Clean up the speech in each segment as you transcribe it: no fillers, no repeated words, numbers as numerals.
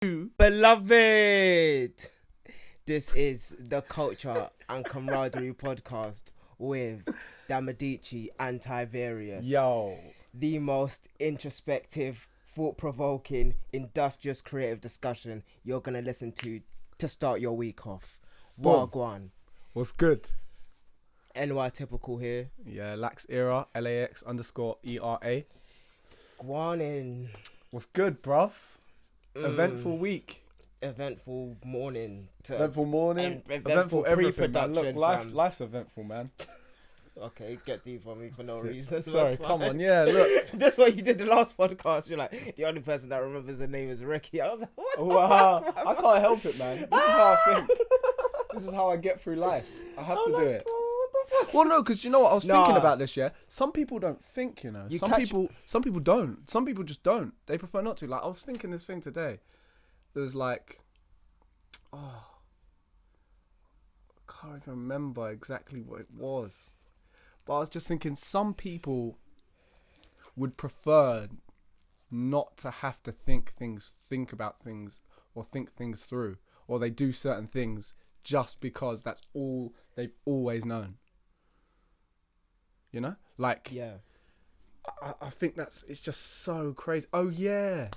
Beloved, this is the Culture and Camaraderie podcast with Damilare and Tiberius. Yo, The most introspective, thought-provoking, industrious, creative discussion you're going to listen to start your week off. Wagwan. what's good? NY typical here. Yeah, Lax Era, LAX_ERA. Guanin. What's good, bruv? Eventful week. Eventful morning. Eventful morning. Eventful everything, man. pre-production. Look, life's eventful, man. Okay, get deep on me for no reason. Sorry, come on. Yeah, look. That's what you did the last podcast. You're like, the only person that remembers the name is Ricky. I was like, what the Wow. fuck, man? I can't help it, man. This is how I think. This is how I get through life. I have to do it. Bro, what the fuck? Well, no, because you know what? I was Nah. thinking about this, yeah? Some people don't think, you know. You Some catch- people don't. Some people just don't. They prefer not to. Like, I was thinking this thing today. There's like, I can't even remember exactly what it was. But I was just thinking some people would prefer not to have to think about things or think things through. Or they do certain things just because that's all they've always known. You know? Like, Yeah. I think it's just so crazy. Oh yeah,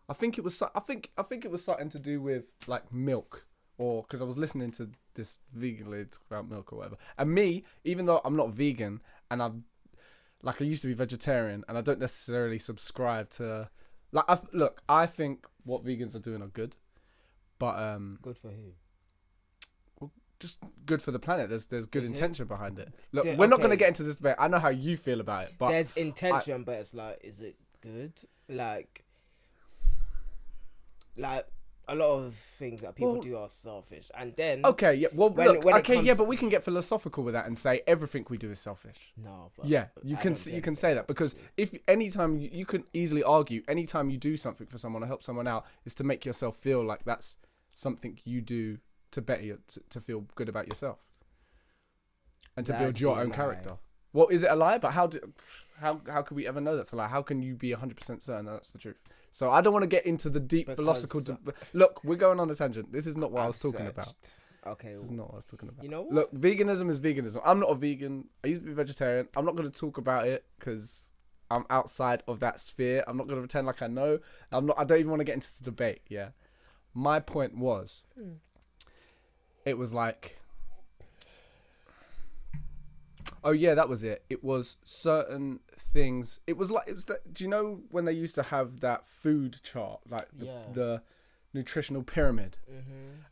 I think it was it was something to do with like milk, or because I was listening to this vegan lady talk about milk or whatever. And me, even though I'm not vegan, and I used to be vegetarian, and I don't necessarily subscribe to like. I think what vegans are doing are good, but Good for who? just good for the planet. There's good Is it? intention behind it. Look, Yeah, we're not okay. going to get into this debate. I know how you feel about it, but There's intention, but it's like, is it good? Like a lot of things that people do are selfish, and then okay, yeah. Well, when look, it okay, yeah, comes- but we can get philosophical with that and say everything we do is selfish. no, but Yeah, you I can don't you get can it. say that, because if anytime you can easily argue, anytime you do something for someone or help someone out, is to make yourself feel like that's something you do to better to feel good about yourself and to That'd build your be a own lie. character. Well, is it a lie? But how could we ever know that's a lie? How can you be 100% certain that that's the truth? So I don't want to get into the deep Because- philosophical. Look, we're going on a tangent. This is not what I was I've talking about. searched. Okay, This is not what I was talking about. you know what? Look, veganism is veganism. I'm not a vegan. I used to be vegetarian. I'm not going to talk about it because I'm outside of that sphere. I'm not going to pretend like I know. I don't even want to get into the debate. Yeah. My point was, it was like, oh yeah, that was it. It was certain things. It was that. Do you know when they used to have that food chart, like the nutritional pyramid,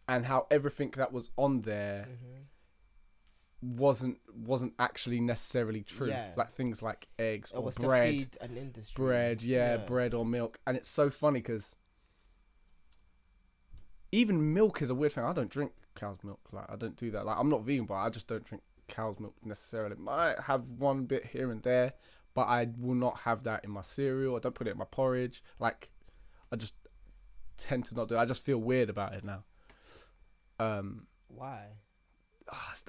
and how everything that was on there wasn't actually necessarily true. Yeah. Like things like eggs It or was bread, to feed an industry. bread or milk. And it's so funny because even milk is a weird thing. I don't drink cow's milk. Like, I don't do that. Like, I'm not vegan, but I just don't drink cow's milk necessarily. Might have one bit here and there, but I will not have that in my cereal. I don't put it in my porridge. Like, I just tend to not do it. I just feel weird about it now. Why?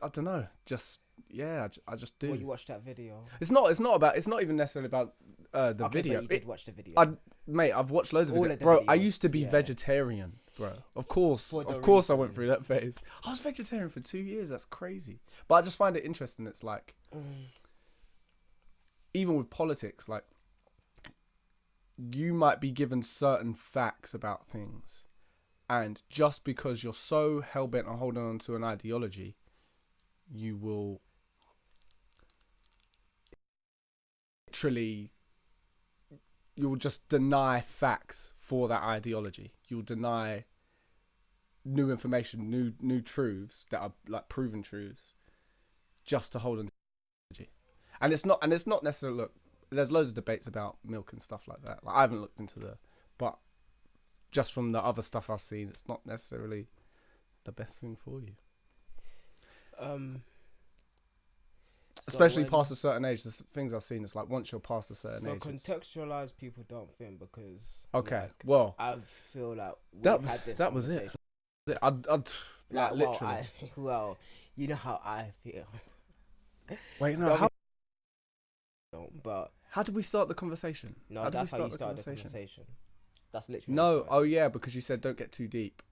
I don't know. Just yeah, I just do. Well, you watched that video. It's not even necessarily about the Okay, video. but you did watch the video. Mate, I've watched loads of All videos. of the Bro, I videos, used to be yeah. vegetarian, bro. Of course For the I went reason. through that phase. I was vegetarian for 2 years. That's crazy. But I just find it interesting. It's like, even with politics, like, you might be given certain facts about things, and just because you're so hell-bent on holding on to an ideology, you will you'll just deny facts for that ideology. You'll deny new information, new truths that are like proven truths, just to hold on to ideology. And it's not necessarily, look, there's loads of debates about milk and stuff like that. Like, I haven't looked into but just from the other stuff I've seen, it's not necessarily the best thing for you. Especially past a certain age. There's things I've seen. It's like once you're past a certain age. So contextualize people don't think, because Okay, like, well, I feel like that we've had this that was it. conversation. I'd like literally. Well, you know how I feel. Wait, no. But How did we start the conversation? no, that's how you start the conversation. That's literally No, oh yeah, because you said don't get too deep.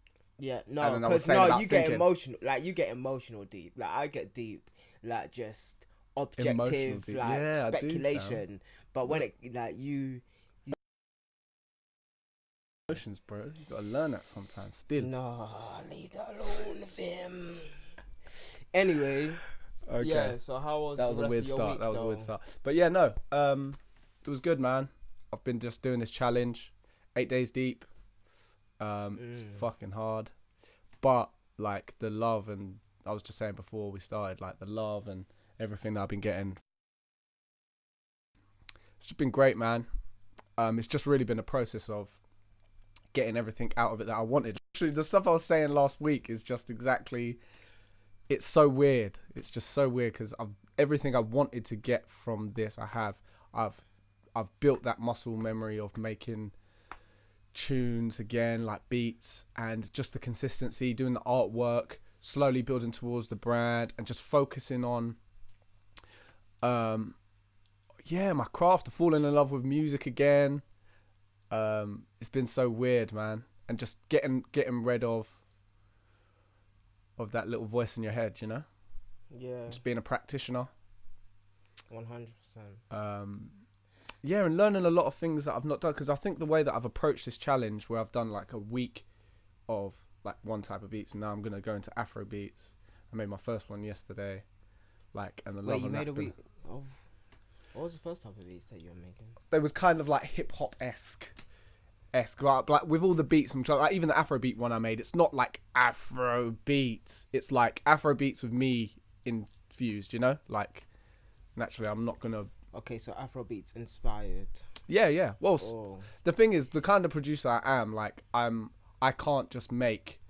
Yeah, And no, then I was because saying about you get thinking. emotional. Like you get emotional deep. Like I get deep. Like just Emotional objective, deep. like Yeah, I do, fam. speculation. But when it like you, Emotions, bro. You gotta learn that sometimes. Still. no, leave that alone, fam. Anyway, Okay. yeah. So how was That was the a rest weird of your start. week, That was a weird though? start. But yeah, no. It was good, man. I've been just doing this challenge, 8 days deep. It's fucking hard, but like the love, and I was just saying before we started, like the love and everything that I've been getting, it's just been great, man. It's just really been a process of getting everything out of it that I wanted. Actually, the stuff I was saying last week is just exactly. It's so weird. It's just so weird because everything I wanted to get from this, I've built that muscle memory of making tunes again, like beats, and just the consistency, doing the artwork, slowly building towards the brand, and just focusing on my craft, falling in love with music again. It's been so weird, man, and just getting rid of that little voice in your head, you know. Yeah, Just being a practitioner. 100%. Yeah, and learning a lot of things that I've not done, because I think the way that I've approached this challenge, where I've done like a week of like one type of beats, and now I'm gonna go into Afro beats. I made my first one yesterday, like, and the love. Wait, you and made a that's been, week of. What was the first type of beats that you were making? There was kind of like hip hop esque, like with all the beats. I'm trying, like even the Afro beat one I made. It's not like Afro beats. It's like Afro beats with me infused. You know, like naturally, I'm not gonna. Okay, so Afrobeats inspired. Yeah. Well, Oh. the thing is, the kind of producer I am, like I can't just make.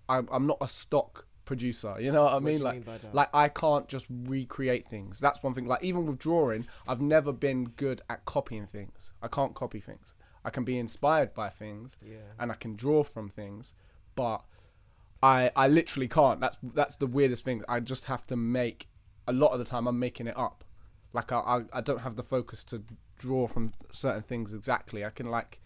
I'm not a stock producer. You know what I What do mean? you Like, mean by that? like I can't just recreate things. That's one thing. Like even with drawing, I've never been good at copying things. I can't copy things. I can be inspired by things, Yeah. and I can draw from things, but I literally can't. That's the weirdest thing. I just have to make. A lot of the time, I'm making it up. Like I don't have the focus to draw from certain things exactly. I can like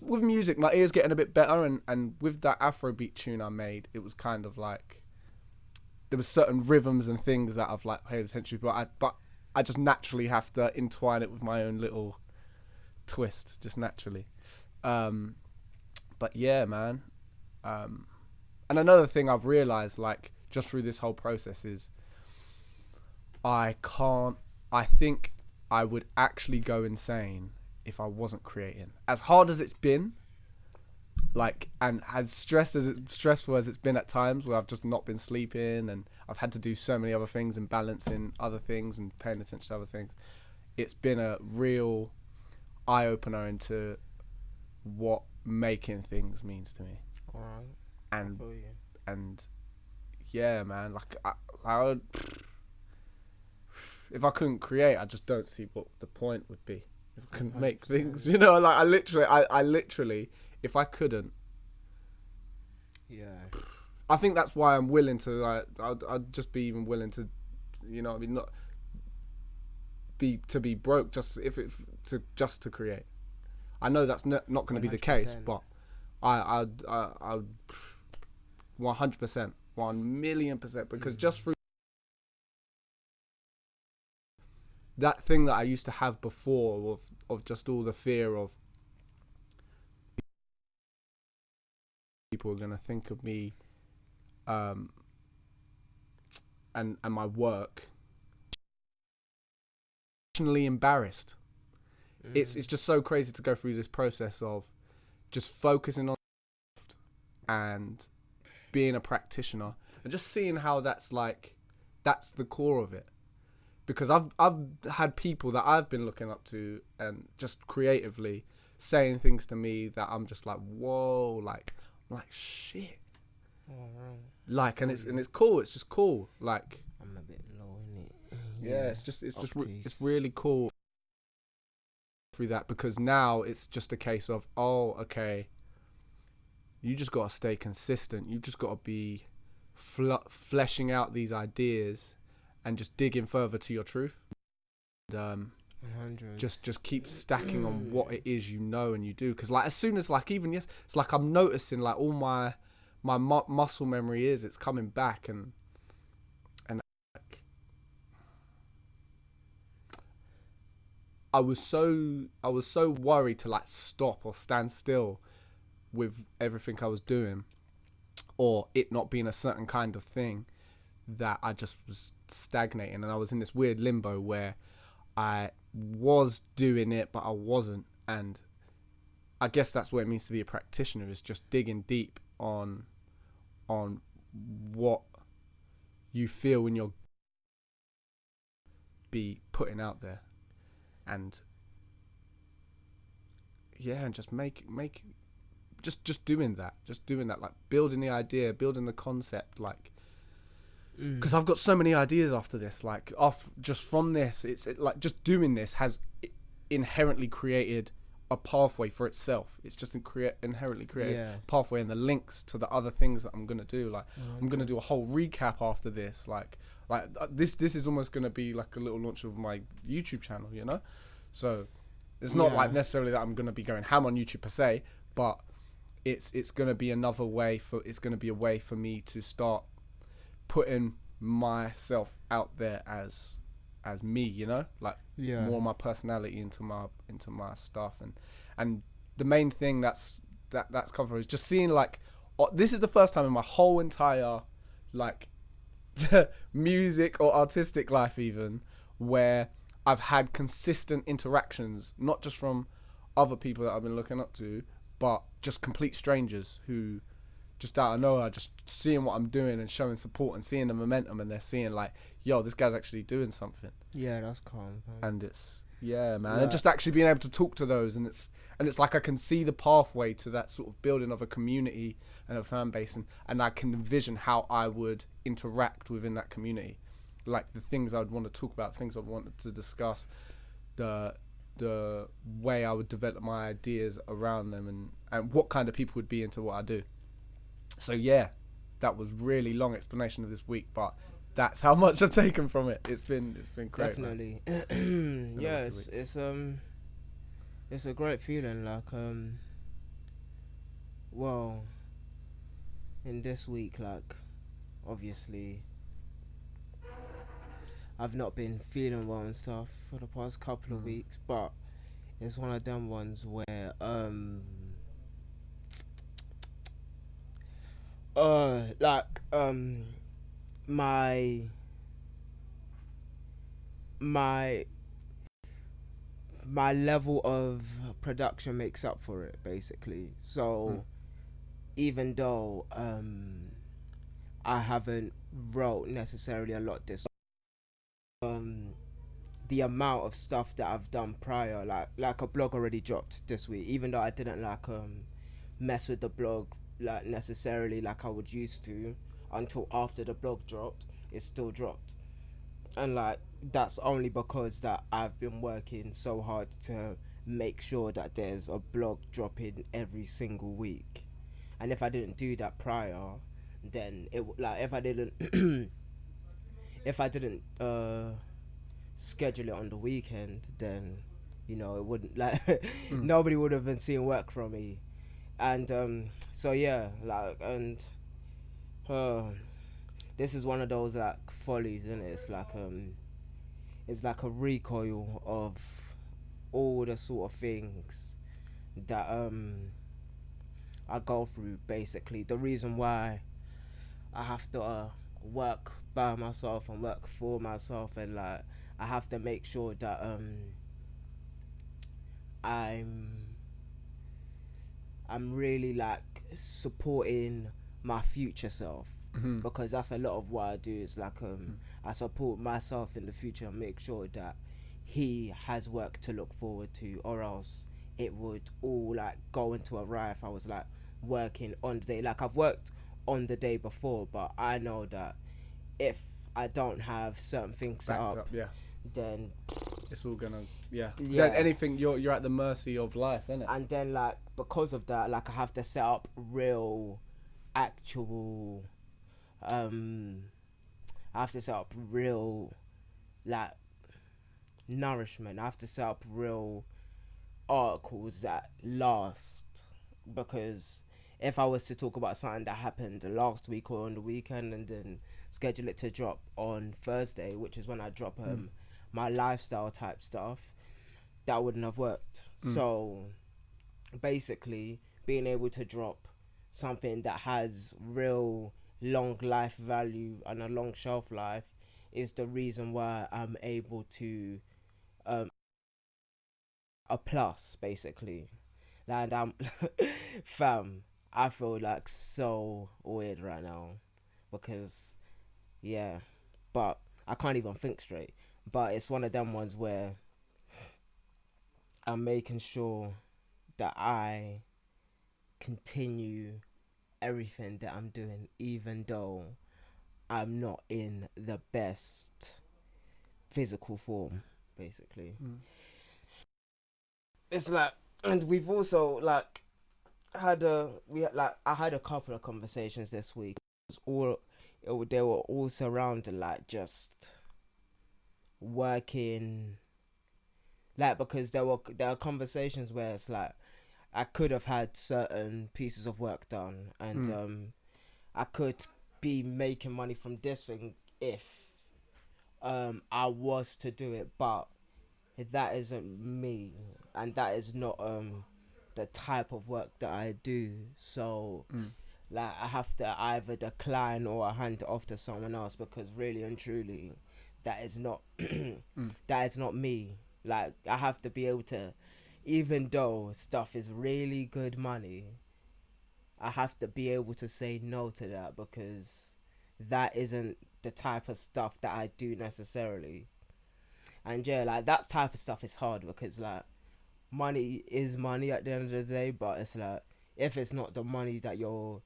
with music, my ear's getting a bit better, and with that Afrobeat tune I made, it was kind of like there was certain rhythms and things that I've like paid attention to, but I just naturally have to entwine it with my own little twists, just naturally. But yeah, man. And another thing I've realized, like just through this whole process, is I think I would actually go insane if I wasn't creating. As hard as it's been, like, and as stressful as it's been at times, where I've just not been sleeping and I've had to do so many other things and balancing other things and paying attention to other things, it's been a real eye opener into what making things means to me. Alright. And I feel you. and yeah, man, like I would. If I couldn't create, I just don't see what the point would be. If I couldn't make 100%. things, you know, like I literally, if I couldn't, Yeah. I think that's why I'm willing to, like, I'd just be even willing to, you know, I mean, not be broke just just to create. I know that's not going to be the case, 100%. but I'd 100%, 1,000,000%, because just through that thing that I used to have before of just all the fear of people are going to think of me and my work, emotionally embarrassed. It's just so crazy to go through this process of just focusing on and being a practitioner and just seeing how that's the core of it. Because I've had people that I've been looking up to and just creatively saying things to me that I'm just like, whoa, like I'm like shit. Alright. Like, and it's cool. It's just cool. Like, I'm a bit low in it. yeah, it's really cool through that, because now it's just a case of, oh, okay, you just got to stay consistent. You just got to be fleshing out these ideas and just digging further to your truth. And, 100. Just keep stacking on what it is you know and you do. Because like as soon as like even yes, it's like I'm noticing like all my muscle memory it's coming back and like, I was so worried to like stop or stand still with everything I was doing, or it not being a certain kind of thing, that I just was stagnating, and I was in this weird limbo where I was doing it but I wasn't. And I guess that's what it means to be a practitioner, is just digging deep on what you feel when you're be putting out there, and yeah, and just just doing that, like building the idea, building the concept, like because I've got so many ideas after this, like just from this, like just doing this has inherently created a pathway for itself. It's just inherently created a pathway, and the links to the other things that I'm gonna do. Like I'm gonna do a whole recap after this. Like this is almost gonna be like a little launch of my YouTube channel, you know. So it's not like necessarily that I'm gonna be going ham on YouTube per se, but it's gonna be another way it's gonna be a way for me to start putting myself out there as me, you know, like more of my personality into my stuff. And the main thing that's covered is just seeing like this is the first time in my whole entire like music or artistic life even where I've had consistent interactions, not just from other people that I've been looking up to, but just complete strangers who just out of nowhere, just seeing what I'm doing and showing support and seeing the momentum, and they're seeing like, yo, this guy's actually doing something. Yeah, that's calm. Man. And it's man, and just actually being able to talk to those, and it's like I can see the pathway to that sort of building of a community and a fan base, and I can envision how I would interact within that community, like the things I'd want to talk about, things I wanted to discuss, the way I would develop my ideas around them, and what kind of people would be into what I do. So yeah, that was really long explanation of this week, but that's how much I've taken from it. It's been great. Definitely. Yeah, it's a great feeling. Like well, in this week, like obviously, I've not been feeling well and stuff for the past couple of weeks, but it's one of them ones where my level of production makes up for it, basically. So even though I haven't wrote necessarily a lot this the amount of stuff that I've done prior, like a blog already dropped this week, even though I didn't like mess with the blog like necessarily like I would used to until after the blog dropped, it still dropped. And like that's only because that I've been working so hard to make sure that there's a blog dropping every single week. And if I didn't do that prior, then it like if I didn't schedule it on the weekend, then you know it wouldn't like nobody would have been seeing work from me. And so yeah, like, and this is one of those like follies, isn't it? It's like a recoil of all the sort of things that I go through. Basically, the reason why I have to work by myself and work for myself, and like I have to make sure that I'm really like supporting my future self, because that's a lot of what I do. Is like I support myself in the future and make sure that he has work to look forward to, or else it would all like go into a riot if I was like working on the day. Like I've worked on the day before, but I know that if I don't have certain things set up, then it's all gonna then anything you're at the mercy of life, isn't it? And then like because of that, like I have to set up real actual I have to set up real like nourishment. I have to set up real articles that last, because if I was to talk about something that happened last week or on the weekend and then schedule it to drop on Thursday, which is when I drop my lifestyle type stuff, that wouldn't have worked. So basically, being able to drop something that has real long life value and a long shelf life is the reason why I'm able to a plus, basically. And I'm fam, I feel like so weird right now because yeah, but I can't even think straight. But it's one of them ones where I'm making sure that I continue everything that I'm doing, even though I'm not in the best physical form, basically. It's like, and we've also like I had a couple of conversations this week. They were all surrounded like just working, like, because there are conversations where it's like I could have had certain pieces of work done, and I could be making money from this thing if I was to do it, but that isn't me, and that is not the type of work that I do. So like I have to either decline or hand it off to someone else, because really and truly that is not that is not me. Like I have to be able to, even though stuff is really good money, I have to be able to say no to that, because that isn't the type of stuff that I do necessarily. And yeah, like that type of stuff is hard, because like money is money at the end of the day, but it's like if it's not the money that you're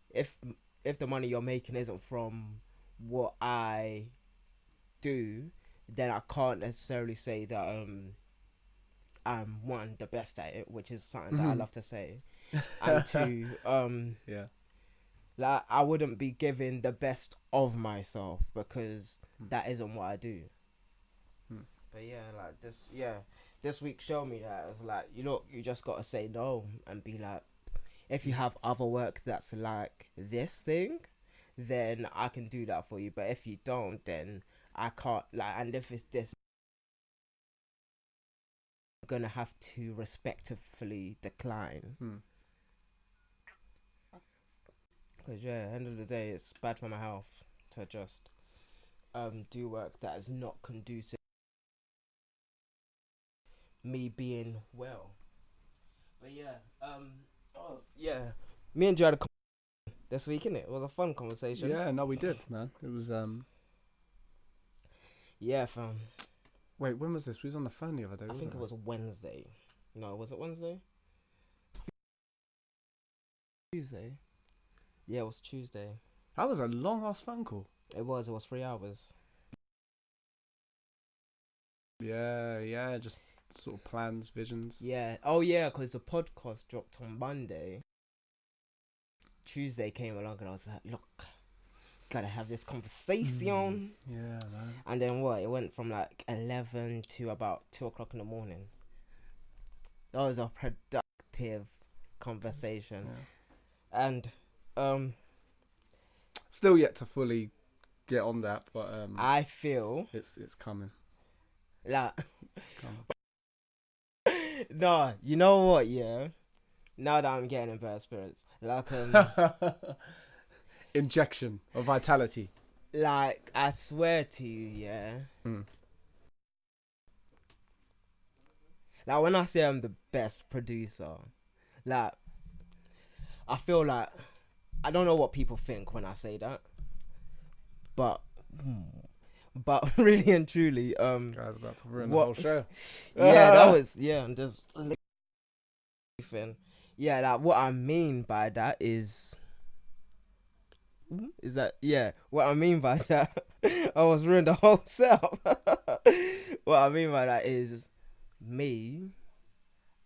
if if the money you're making isn't from what I do, then I can't necessarily say that I'm one the best at it, which is something that I love to say. And two, Yeah. like I wouldn't be giving the best of myself, because that isn't what I do. But yeah, like this week showed me that it's like you just gotta say no and be like, if you have other work that's like this thing, then I can do that for you. But if you don't, then I can't. Like, and if it's this, I'm gonna have to respectfully decline. Because yeah, end of the day, it's bad for my health to just do work that is not conducive me being well. But yeah, oh yeah, me and Joe had a this week, innit? It was a fun conversation. Yeah, no, we did, man. It was Yeah, fam. Wait, when was this? We was on the phone the other day. I think it was Wednesday. No, was it Wednesday? Tuesday. Yeah, it was Tuesday. That was a long ass phone call. It was 3 hours. Yeah, just sort of plans, visions. Yeah. Oh yeah, because the podcast dropped on Monday. Tuesday came along and I was like, look, gotta have this conversation. Yeah, man. And then what? It went from like 11 to about 2 o'clock in the morning. That was a productive conversation. Yeah. And still yet to fully get on that, but I feel it's coming. Like, it's coming. No, you know what? Yeah. Now that I'm getting in bad spirits, like injection of vitality. Like I swear to you, yeah. Like when I say I'm the best producer, like I feel like I don't know what people think when I say that, but really and truly, this guy's about to ruin the whole show. Yeah, that was I'm just yeah. Like what I mean by that is that what I mean by that I was ruined the whole setup. What I mean by that is me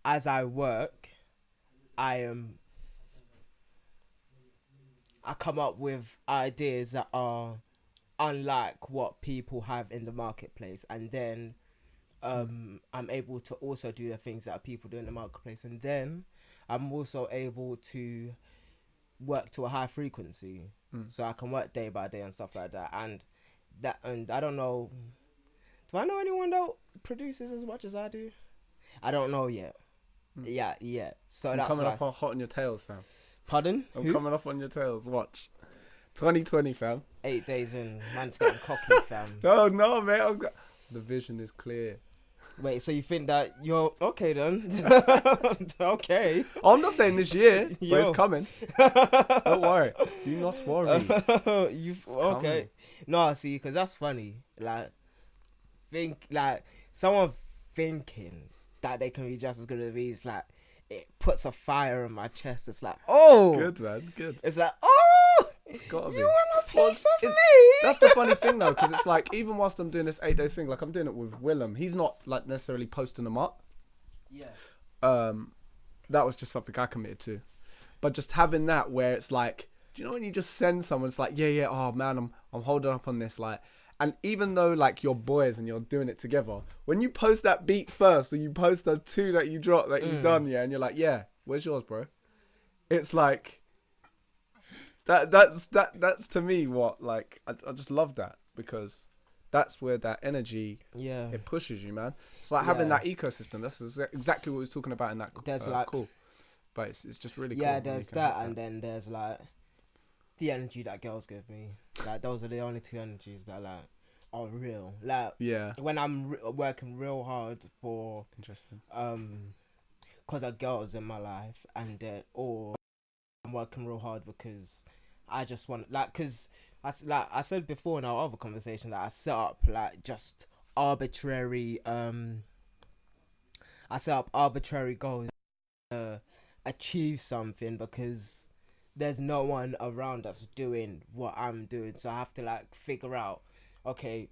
as I work, I come up with ideas that are unlike what people have in the marketplace, and then I'm able to also do the things that people do in the marketplace, and then I'm also able to work to a high frequency, so I can work day by day and stuff like that. And I don't know, do I know anyone that produces as much as I do? I don't know yet. Yeah. So I'm that's coming why. up on hot on your tails, fam. Pardon? I'm Who? coming up on your tails. Watch. 2020, fam. 8 days in, man's getting cocky, fam. No, mate. The vision is clear. Wait, so you think that you're okay then? Okay. I'm not saying this year, but Yo. it's coming. Don't worry. Do not worry. You It's okay? coming. No, see, because that's funny. Like, someone thinking that they can be just as good as me. It's like it puts a fire in my chest. It's like, oh, Good, man. Good. it's like, oh, It's gotta be. you want a piece of me? That's the funny thing, though, because it's like, even whilst I'm doing this 8 days thing, like, I'm doing it with Willem. He's not, like, necessarily posting them up. Yeah. That was just something I committed to. But just having that where it's like, do you know when you just send someone, it's like, yeah, oh, man, I'm holding up on this, like, and even though, like, you're boys and you're doing it together, when you post that beat first, or you post the 2 that you dropped that you've done, yeah, and you're like, yeah, where's yours, bro? It's like, that's to me what, like, I just love that, because that's where that energy, it pushes you, man. It's like having that ecosystem. That's exactly what we was talking about in that call. But it's just really cool. Yeah, there's that, and then there's like the energy that girls give me. Like, those are the only 2 energies that like are real. Like, when I'm working real hard for interesting, because a girl's in my life, and or I'm working real hard because I just want, like, because I said before in our other conversation that I set up like just arbitrary goals to achieve something, because there's no one around that's doing what I'm doing, so I have to like figure out, okay,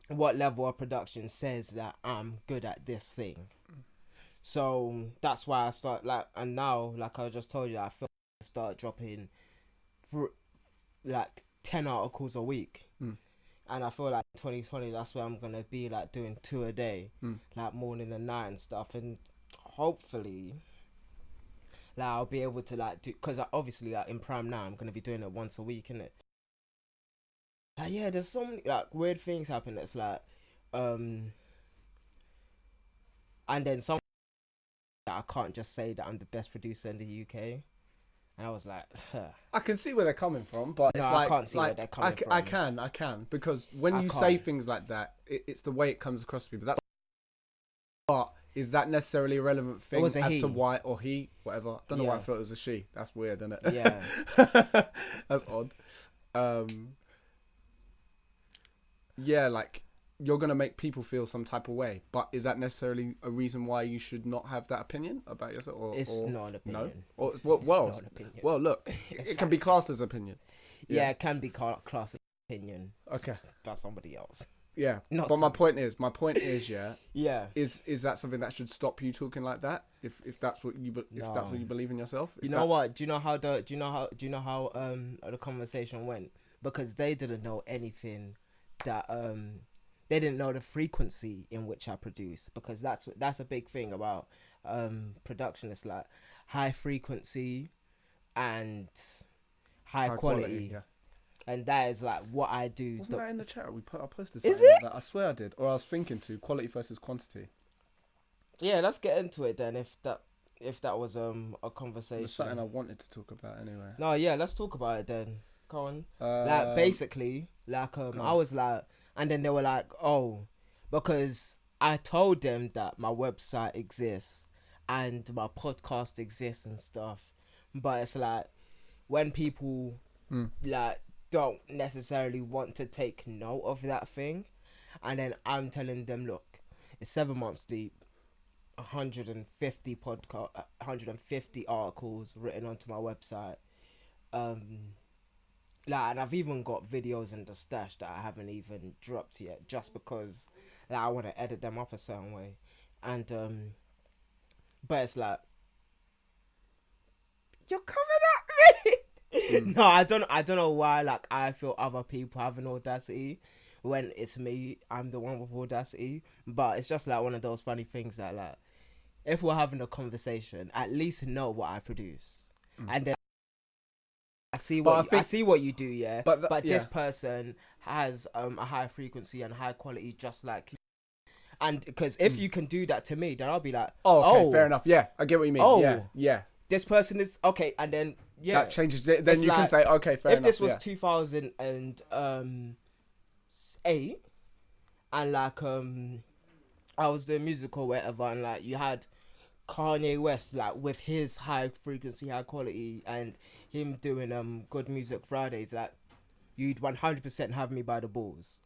what level of production says that I'm good at this thing. So that's why I start, like, and now, like I just told you, I feel like I start dropping for like 10 articles a week. And I feel like 2020, that's where I'm gonna be, like, doing 2 a day, like morning and night and stuff, and hopefully like I'll be able to like do, because obviously like in Prime now I'm gonna be doing it once a week, innit? Like, yeah, there's so many like weird things happen. That's like and then some that I can't just say that I'm the best producer in the UK. And I was like, I can see where they're coming from, but no, it's like, I can't see where they're coming from. I can, because when you say things like that, it's the way it comes across to people. But is that necessarily a relevant thing as to why, or he, whatever? I don't know why I thought it was a she. That's weird, isn't it? Yeah. That's odd. Yeah, like, you're going to make people feel some type of way, but is that necessarily a reason why you should not have that opinion about yourself? It's not an opinion. No? It's not an opinion. Well, look, it can be classed as opinion. Yeah, it can be classed as opinion. Okay. By somebody else. Yeah, Not but to my me. point is, yeah. Yeah. Is that something that should stop you talking like that? If that's what you that's what you believe in yourself? You know what? Do you know how the conversation went? Because they didn't know anything that they didn't know the frequency in which I produce, because that's a big thing about production. It's like high frequency and high quality. Yeah. And that is like what I do. Wasn't that in the chat? I posted Is something it? like that. I swear I did. Or I was thinking to quality versus quantity. Yeah, let's get into it then. If that was a conversation. It was something I wanted to talk about anyway. No, yeah, let's talk about it then. Go on. Like, basically, like I was like, and then they were like, oh, because I told them that my website exists and my podcast exists and stuff, but it's like when people like don't necessarily want to take note of that thing, and then I'm telling them, look, it's 7 months deep, 150 articles written onto my website, like, and I've even got videos in the stash that I haven't even dropped yet, just because like, I want to edit them up a certain way, and but it's like, you're coming at me. No, I don't know why, like, I feel other people have an audacity, when it's me, I'm the one with audacity. But it's just like one of those funny things that like, if we're having a conversation, at least know what I produce, and then I see what you do, yeah. But this person has a high frequency and high quality, just like you. And because if you can do that to me, then I'll be like, okay, fair enough. Yeah, I get what you mean. Yeah. This person is okay, and then that changes it. Then you can say, okay, fair enough. If this was 2008, and like I was doing music or whatever, and like you had Kanye West like with his high frequency, high quality, and him doing Good Music Fridays, like you'd 100% have me by the balls.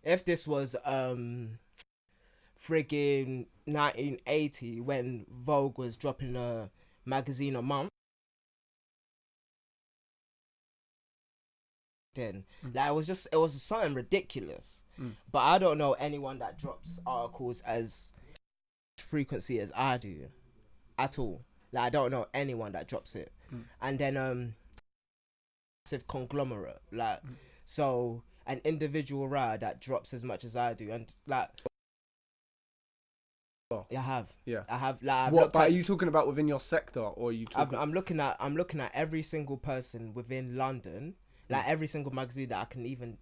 If this was friggin' 1980 when Vogue was dropping a magazine a month, then like it was something ridiculous. But I don't know anyone that drops articles as frequency as I do at all. Like I don't know anyone that drops it. And then massive conglomerate, like so an individual writer that drops as much as I do, and like I have. Like, what? But are you talking about within your sector, or are you talking? I'm looking at every single person within London, like every single magazine that I can even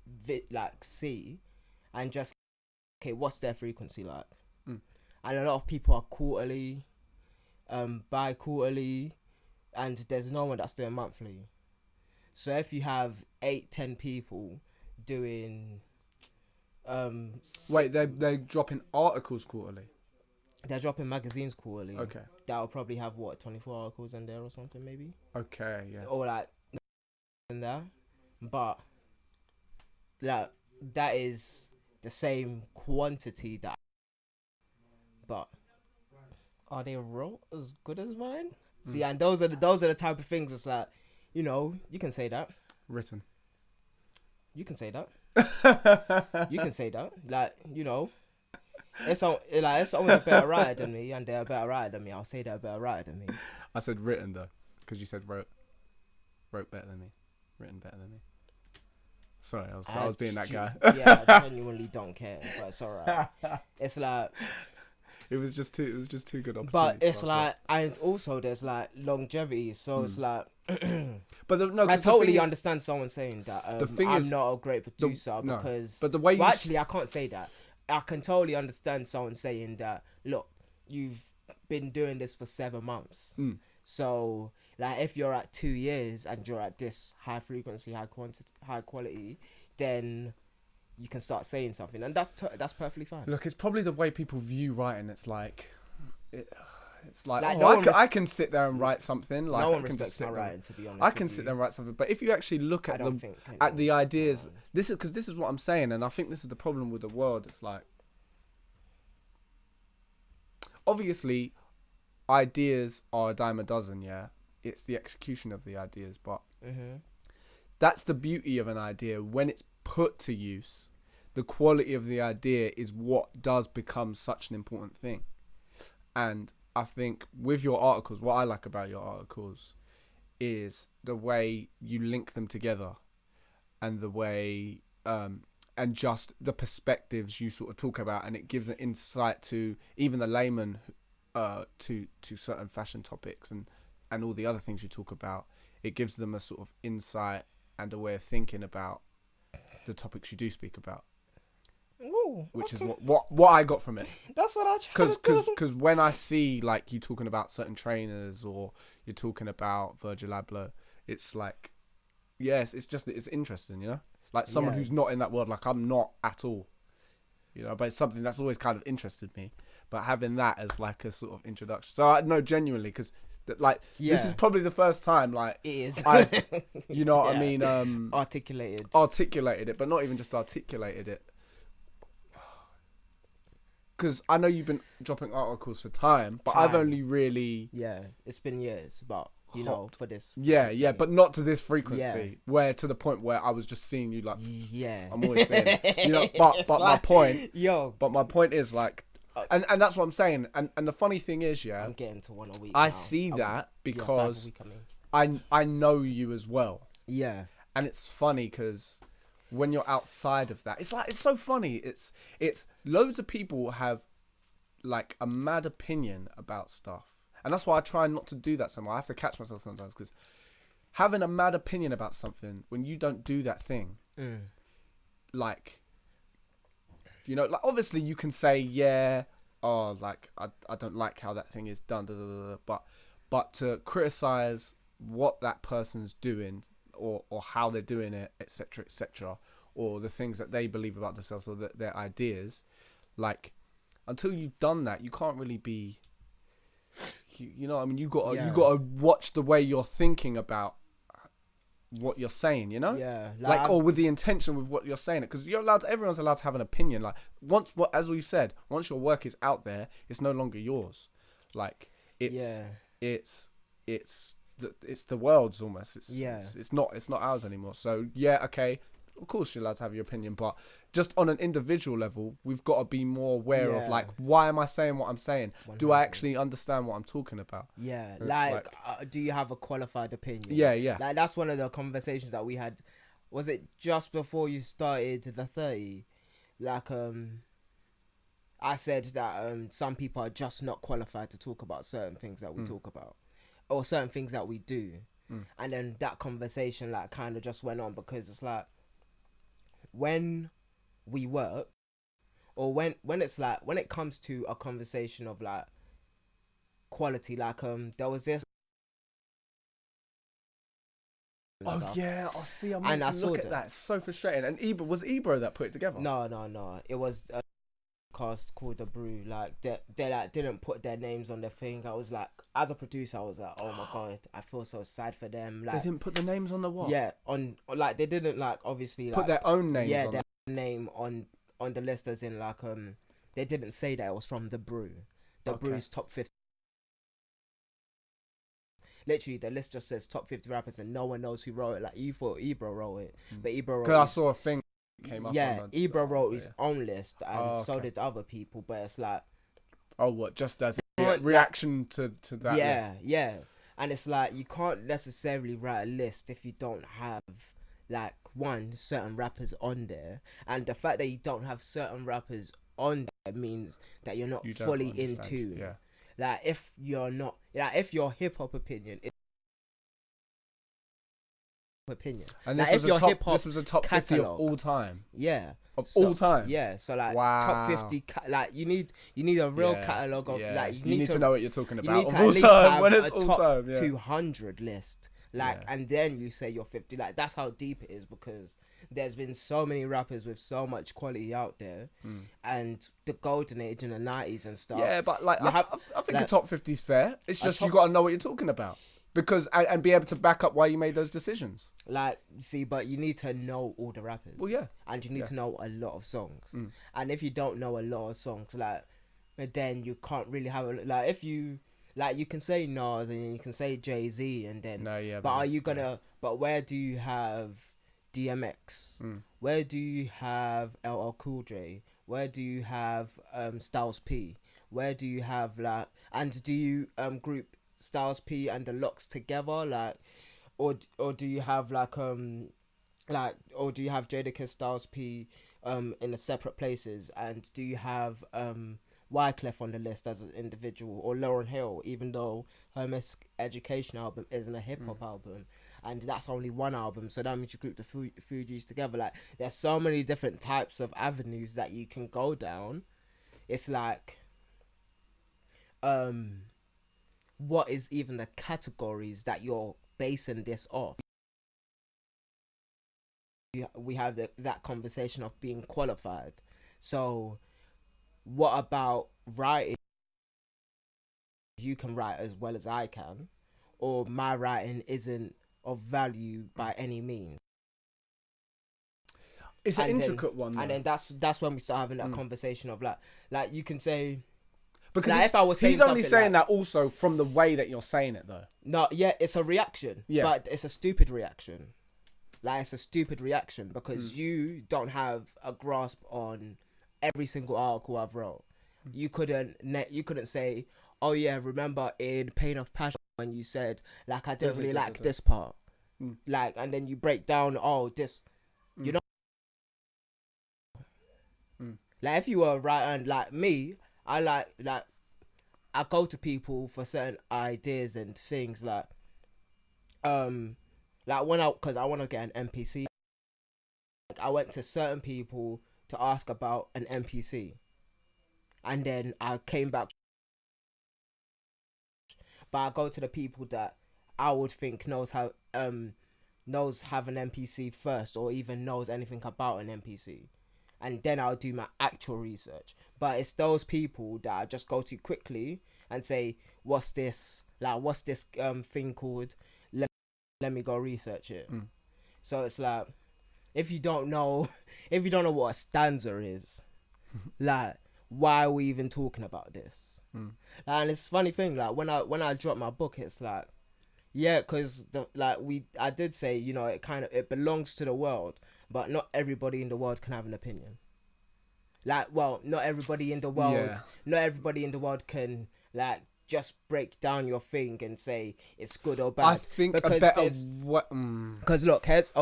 see, and just okay, what's their frequency like? And a lot of people are quarterly, bi-quarterly, and there's no one that's doing monthly. So if you have 8-10 people doing, wait, they're dropping articles quarterly. They're dropping magazines quarterly. Okay. That'll probably have 24 articles in there or something maybe. Okay, yeah. Or like in there, but like that is the same quantity that. But are they real as good as mine? See, and those are the type of things. It's like, you know, you can say that. Written. You can say that. You can say that. Like, you know. It's only a better writer than me, and they're a better writer than me. I'll say they're a better writer than me. I said written though, because you said wrote better than me, written better than me. Sorry, I was being that guy. Yeah, I genuinely don't care, but it's alright. It's like it was just too good opportunity. But it's like, and also there's like longevity, so it's like. But I totally understand someone saying that. The thing I'm is, not a great producer because. But the way actually, I can't say that. I can totally understand someone saying that, look, you've been doing this for 7 months. So, like, if you're at 2 years and you're at this high frequency, high quality, then you can start saying something. And that's perfectly fine. Look, it's probably the way people view writing. It's like... I can sit there and write something. Like, no one respects my writing, to be honest. I can sit there and write something, but if you actually look at the ideas, this is what I'm saying, and I think this is the problem with the world. It's like, obviously, ideas are a dime a dozen. Yeah, it's the execution of the ideas, but that's the beauty of an idea when it's put to use. The quality of the idea is what does become such an important thing, and I think with your articles, what I like about your articles is the way you link them together, and the way and just the perspectives you sort of talk about, and it gives an insight to even the layman to certain fashion topics and all the other things you talk about. It gives them a sort of insight and a way of thinking about the topics you do speak about. Ooh, which is what I got from it. That's what I try to do. Because when I see like you talking about certain trainers or you're talking about Virgil Abloh, it's like, yes, it's interesting, you know? Like someone who's not in that world, like I'm not at all, you know, but it's something that's always kind of interested me. But having that as like a sort of introduction. So I know genuinely, because this is probably the first time like it is. You know what I mean? Articulated it, but not even just articulated it. Because I know you've been dropping articles for time, but I've only really... Yeah, it's been years, but, you know, for this... Yeah, but not to this frequency, where to the point where I was just seeing you like... Yeah. I'm always saying it. You know, but like, my point... Yo. But my point is like... And that's what I'm saying. And the funny thing is, I'm getting to one a week I now. see that because I know you as well. Yeah. And it's funny because when you're outside of that, it's like, it's so funny. It's loads of people have like a mad opinion about stuff, and that's why I try not to do that so much. I have to catch myself sometimes, because having a mad opinion about something when you don't do that thing, like, you know, like obviously you can say, yeah, oh, like I don't like how that thing is done, but to criticize what that person's doing, or how they're doing it, etc., or the things that they believe about themselves, or their ideas, like, until you've done that, you can't really be, you know what I mean? You gotta watch the way you're thinking about what you're saying, you know? Yeah. Like, or with the intention with what you're saying, because everyone's allowed to have an opinion. Like, as we've said, once your work is out there, it's no longer yours. Like, it's the world's almost. It's not ours anymore. So yeah, okay, of course you're allowed to have your opinion, but just on an individual level, we've got to be more aware of, like, why am I saying what I'm saying? 100. Do I actually understand what I'm talking about? Yeah, like do you have a qualified opinion? Yeah. Like, that's one of the conversations that we had. Was it just before you started the 30? Like, I said that some people are just not qualified to talk about certain things that we talk about, or certain things that we do. And then that conversation, like, kind of just went on, because it's like, when we work, or when it's like, when it comes to a conversation of like quality, like there was this stuff. Yeah, I see. I meant to look at that. It's so frustrating. And Ebro that put it together? No. It was a cast called The Brew. Like, they like didn't put their names on the thing. I was like, as a producer, I was like, oh my god, I feel so sad for them. Like, they didn't put the names on the what? Yeah, on, like, they didn't, like, obviously, like, put their own names. Yeah, their name on the list, as in, like, they didn't say that it was from The Brew. The Brew's top 50. Literally, the list just says top 50 rappers, and no one knows who wrote it. Like, you thought Ebro wrote it, but Ebro wrote. Because I saw a thing came up. Yeah, Ebro wrote his own list, and so did other people. But it's like, oh, what? Just as a reaction to that list. Yeah. And it's like, you can't necessarily write a list if you don't have, like, one, certain rappers on there, and the fact that you don't have certain rappers on there means that you're not fully in tune. Yeah. Like, if you're not, like, if your hip hop opinion is and like, this was a top 50 of all time. Yeah. All time. Yeah. So, like, top 50, like, you need a real catalogue of, like, you need to know what you're talking about. You need to at least have a top 200 list. Like, and then you say you're 50. Like, that's how deep it is, because there's been so many rappers with so much quality out there, and the golden age in the 90s and stuff. Yeah, but like, I think, like, the top 50 is fair. It's just you got to know what you're talking about, because and be able to back up why you made those decisions. Like, see, but you need to know all the rappers. Well, yeah, and you need to know a lot of songs. And if you don't know a lot of songs, like, then you can't really have like, if you, like, you can say Nas and you can say Jay-Z, and then but are you gonna? But where do you have DMX? Where do you have LL Cool J? Where do you have Styles P? Where do you have, like, and do you group Styles P and the Locks together, like, or do you have, like, or do you have Jadakiss, Styles P in the separate places, and do you have Wyclef on the list as an individual, or Lauryn Hill, even though her Education album isn't a hip hop album, and that's only one album, so that means you group the Fugees together. Like, there's so many different types of avenues that you can go down. It's like, what is even the categories that you're basing this off? We have that conversation of being qualified. So what about writing? You can write as well as I can, or my writing isn't of value by any means. It's an intricate one, though. And then that's when we start having that conversation of, like you can say, because like, if I was saying, he's only saying that also from the way that you're saying it, though. No, yeah, it's a reaction, but it's a stupid reaction. Like, it's a stupid reaction, because you don't have a grasp on every single article I've wrote. You couldn't say, oh yeah, remember in Pain of Passion when you said, like, I didn't really like this part, like, and then you break down, oh, this, you know, Like if you were a writer, like me, I like I go to people for certain ideas and things um like when because I want to get an NPC. Like I went to certain people to ask about an NPC, and then I came back. But I go to the people that I would think knows have an NPC first, or even knows anything about an NPC, and then I'll do my actual research. But it's those people that I just go to quickly and say, "What's this? Like, what's this thing called? Let me go research it." So it's like, if you don't know, if you don't know what a stanza is, like, why are we even talking about this? Like, and it's a funny thing, like when I drop my book, it's like, yeah, because I did say, you know, it belongs to the world, but not everybody in the world can have an opinion. Like, well, not everybody in the world, Yeah. not everybody in the world can like just break down your thing and say it's good or bad. I think a because better there's- what. Because look, here's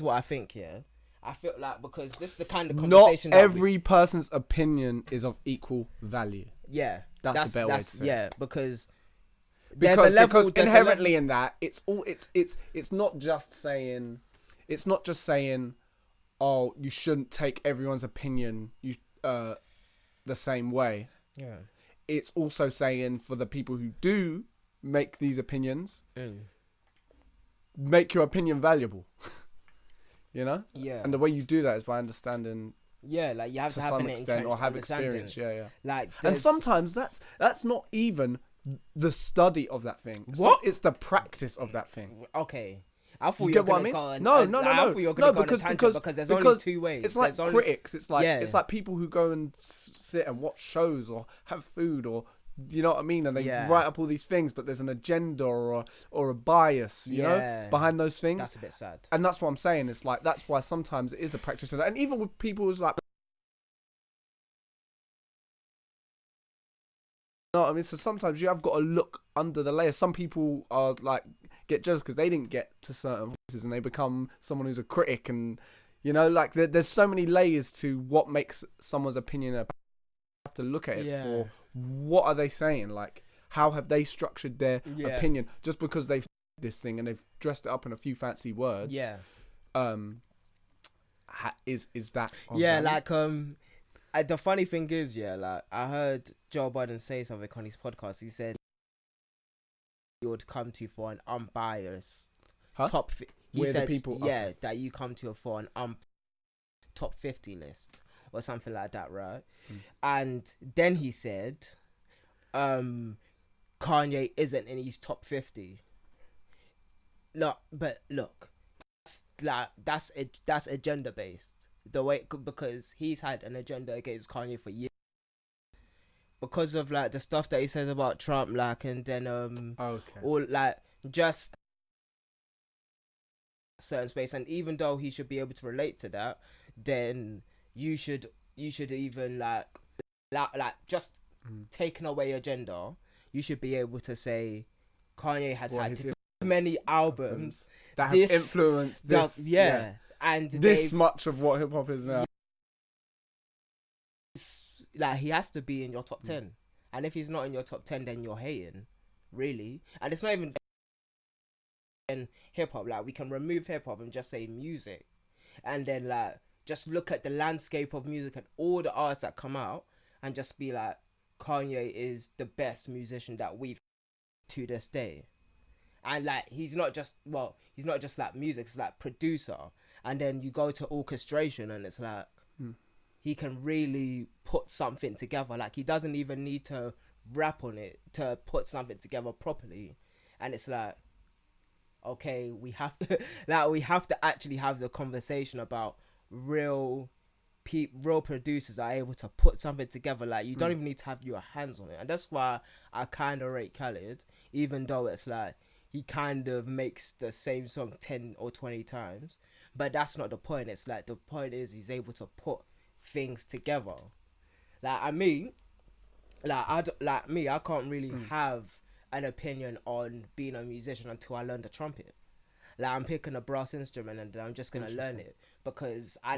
what I think. Yeah, I feel like because this is the kind of Not conversation. every person's opinion is of equal value. Yeah, That's the better way to say it. Yeah, because Because, there's a level, because there's a inherently level- in that it's not just saying oh, you shouldn't take everyone's opinion the same way. Yeah. It's also saying for the people who do make these opinions, make your opinion valuable. You know? Yeah. And the way you do that is by understanding Yeah, like you have to to have some an extent or entrenched have understanding. experience. Yeah, yeah. Like, And there's- sometimes that's not even the study of that thing. What? It's the practice of that thing. Okay. I thought You you get were what I gonna mean? go on, No, I no. thought you were gonna No, go on a because tangent because there's only two ways. It's like There's only- critics. It's like Yeah. it's like people who go and sit and watch shows or have food or you know what I mean, and they Yeah. write up all these things, but there's an agenda or a bias, you know, Yeah. behind those things. That's a bit sad. And that's what I'm saying. It's like that's why sometimes it is a practice of that. And even with people who's like, you know what I mean? So sometimes you have got to look under the layers. Some people are like get jealous because they didn't get to certain places and they become someone who's a critic, and you know, like there's so many layers to what makes someone's opinion. You have to look at it Yeah. for what are they saying? Like how have they structured their Yeah. opinion? Just because they've said this thing and they've dressed it up in a few fancy words. Yeah. Is that of Yeah, value? like the funny thing is, yeah, like I heard Joe Biden say something on his podcast. He said he would come to for an unbiased Huh? top. He We're the said, people, yeah, okay. that you come to for an top 50 list or something like that, right? And then he said, Kanye isn't in his top 50. No, but look, that's agenda based. The way, because he's had an agenda against Kanye for years because of like the stuff that he says about Trump, like, and then Okay. all like just certain space. And even though he should be able to relate to that, then you should even like just taking away agenda, you should be able to say Kanye has Well, had his many albums that this- have influenced this. yeah. And This they've- much of what hip hop is now. like he has to be in your top 10, and if he's not in your top 10, then you're hating, really. And it's not even in hip hop. Like we can remove hip hop and just say music, and then like just look at the landscape of music and all the artists that come out, and just be like, Kanye is the best musician that we've to this day. And like he's not just like music, it's like producer. And then you go to orchestration and it's like he can really put something together. Like he doesn't even need to rap on it to put something together properly. And it's like, okay, we have to actually have the conversation about real producers are able to put something together. Like you don't even need to have your hands on it. And that's why I kind of rate Khaled, even though it's like he kind of makes the same song 10 or 20 times, but that's not the point. It's like the point is he's able to put things together. Like I can't really have an opinion on being a musician until I learn the trumpet. Like I'm picking a brass instrument and I'm just gonna learn it because I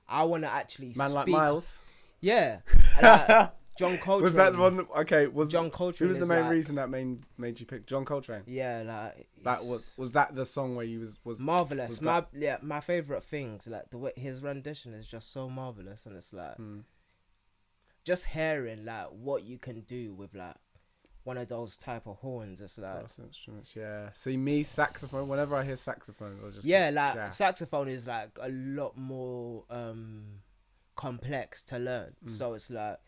I want to actually Man speak. like Miles. Yeah. Like, John Coltrane. Was that the one? Okay, John Coltrane? Who was the is main like, reason that made you pick John Coltrane? Yeah, like That was that the song where you was marvelous. was that... My favorite things, like the way his rendition is just so marvelous, and it's like just hearing like what you can do with like one of those type of horns. It's like brass instruments. Yeah. See me saxophone. Whenever I hear saxophone, I just like gas. saxophone is like a lot more complex to learn. So it's like,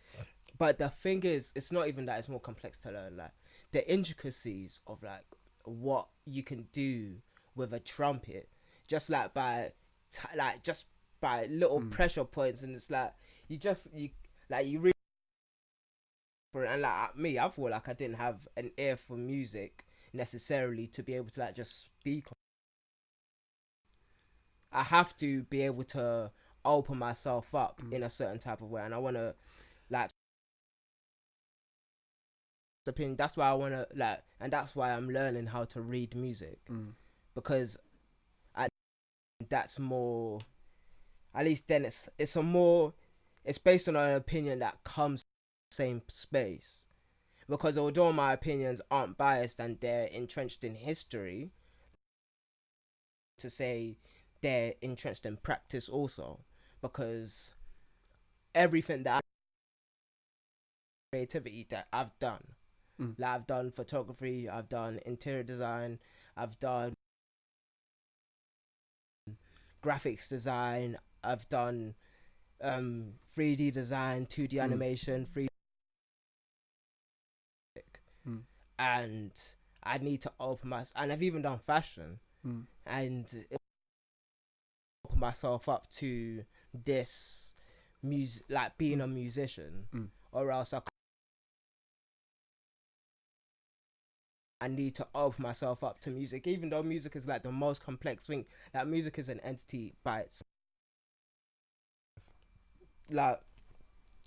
but the thing is, it's not even that it's more complex to learn. Like the intricacies of like what you can do with a trumpet, just like just by little pressure points, and it's like you really for it. And like me, I feel like I didn't have an ear for music necessarily to be able to like just speak. I have to be able to open myself up in a certain type of way, and I want to like opinion. That's why I want to like, and that's why I'm learning how to read music because that's more. At least then it's based on an opinion that comes from the same space. Because although my opinions aren't biased and they're entrenched in history, to say they're entrenched in practice also, because everything that creativity that I've done, like I've done photography, I've done interior design, I've done graphics design, I've done 3D design, 2D animation, 3D, and I need to open and I've even done fashion, and open myself up to this music, like being a musician, or else I need to open myself up to music, even though music is like the most complex thing. Like music is an entity by itself. Like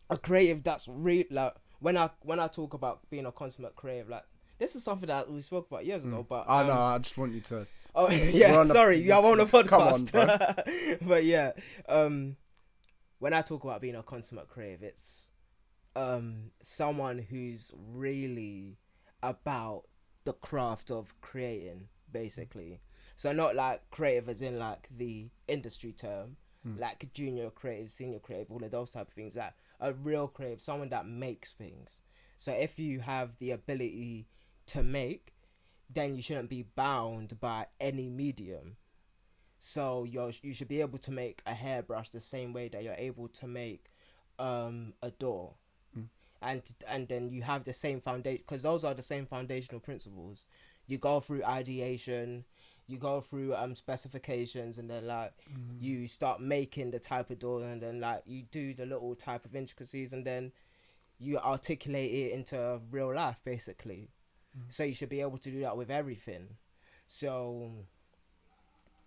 a creative that's real. Like when I talk about being a consummate creative, like this is something that we spoke about years ago. But I know. I just want you to. Oh yeah, sorry, I'm on a podcast. Come on, bro. But yeah, when I talk about being a consummate creative, it's someone who's really about the craft of creating, basically. So not like creative as in like the industry term, like junior creative, senior creative, all of those type of things. Like a real creative, someone that makes things. So if you have the ability to make, then you shouldn't be bound by any medium. So you should be able to make a hairbrush the same way that you're able to make a door. And then you have the same foundation, because those are the same foundational principles. You go through ideation, you go through specifications, and then like you start making the type of door, and then like you do the little type of intricacies, and then you articulate it into real life, basically. So you should be able to do that with everything. So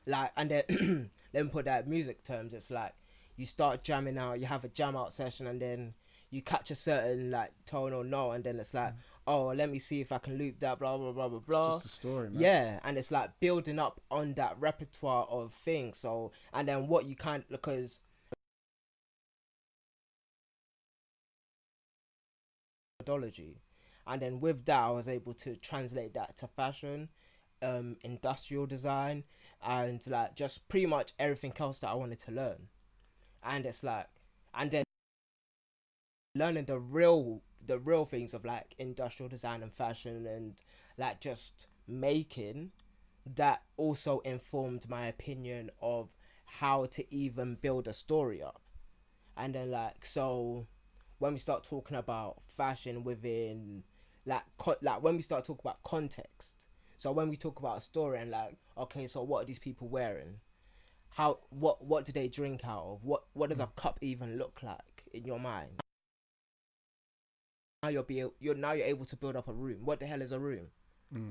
like, and then let me put that in music terms. It's like you start jamming out, you have a jam out session, and then you catch a certain like tone or note, and then it's like, oh, let me see if I can loop that, blah blah blah blah blah. It's just a story, man. Yeah, and it's like building up on that repertoire of things. So, and then what you can't, because methodology, and then with that I was able to translate that to fashion, industrial design, and like just pretty much everything else that I wanted to learn. And it's like, and then learning the real things of like industrial design and fashion, and like just making, that also informed my opinion of how to even build a story up. And then like, so when we start talking about fashion within like when we start talking about context, so when we talk about a story and like, okay, so what are these people wearing, how what do they drink out of, what does a cup even look like in your mind? Now you're able to build up a room. What the hell is a room?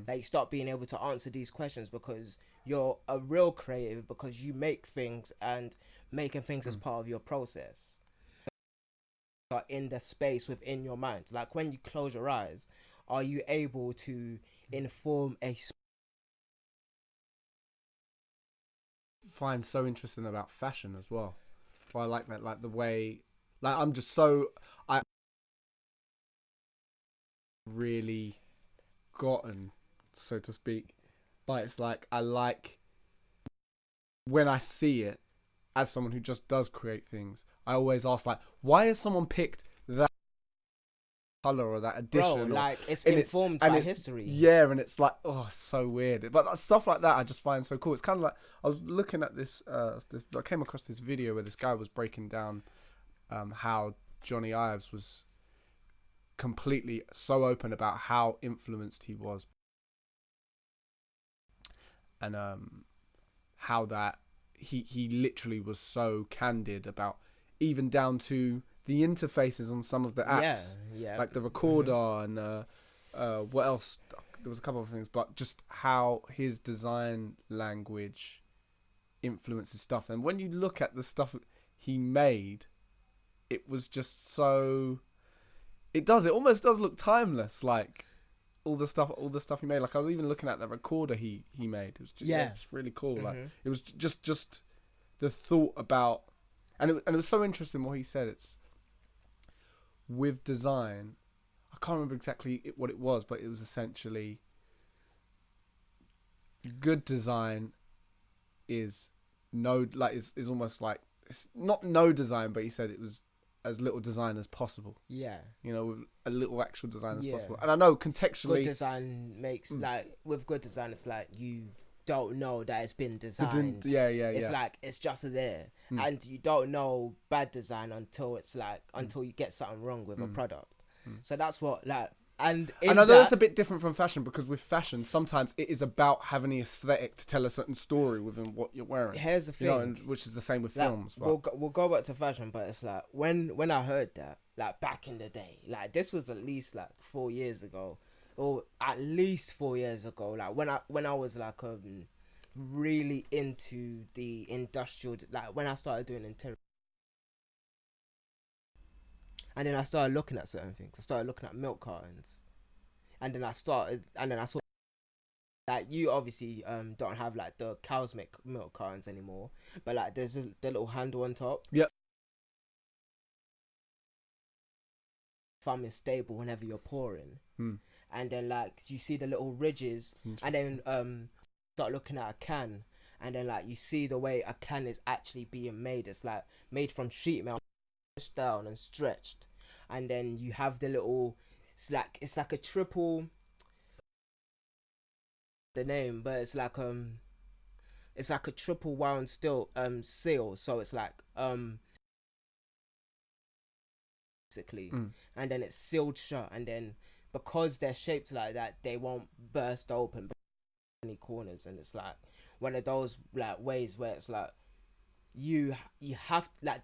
Like you start being able to answer these questions, because you're a real creative, because you make things, and making things as part of your process are in the space within your mind. Like when you close your eyes, are you able to inform a Find so interesting about fashion as well. Well, I like that, like the way, like I'm just so I really gotten, so to speak, but it's like I like when I see it as someone who just does create things. I always ask like, why has someone picked that color or that Bro, addition? like it's And informed by history. Yeah, and it's like, oh, so weird. But stuff like that I just find so cool. It's kind of like I was looking at this. I came across this video where this guy was breaking down how Johnny Ives was completely so open about how influenced he was, and how that he literally was so candid about, even down to the interfaces on some of the apps, like the recorder and what else? There was a couple of things, but just how his design language influences stuff. And when you look at the stuff he made, it was just so. It almost does look timeless, like all the stuff he made. Like I was even looking at the recorder he made. It was just, it's really cool. Like it was just the thought about, and it was so interesting what he said. It's with design. I can't remember exactly what it was, but it was essentially good design is is almost like, it's not no design, but he said it was as little design as possible. Yeah. You know, with a little actual design as possible. And I know contextually, good design makes like with good design, it's like you don't know that it's been designed. It's like it's just there, and you don't know bad design until it's like until you get something wrong with a product. So that's what like. And I know that's a bit different from fashion, because with fashion, sometimes it is about having the aesthetic to tell a certain story within what you're wearing. Here's the thing, you know, and which is the same with films. But we'll go back to fashion, but it's like when I heard that, like back in the day, like this was at least like 4 years ago, or at least 4 years ago. Like when I was like really into the industrial, like when I started doing interior. And then I started looking at certain things. I started looking at milk cartons. And then I saw that you obviously don't have like the cows make milk cartons anymore. But like there's the little handle on top. Yep. Farm is stable whenever you're pouring. And then like you see the little ridges. And then start looking at a can. And then like you see the way a can is actually being made. It's like made from sheet metal, pushed down and stretched, and then you have the little, it's like a triple, the name, but it's like a triple wound steel seal, so it's like basically, and then it's sealed shut, and then because they're shaped like that, they won't burst open any corners, and it's like one of those like ways where it's like you have like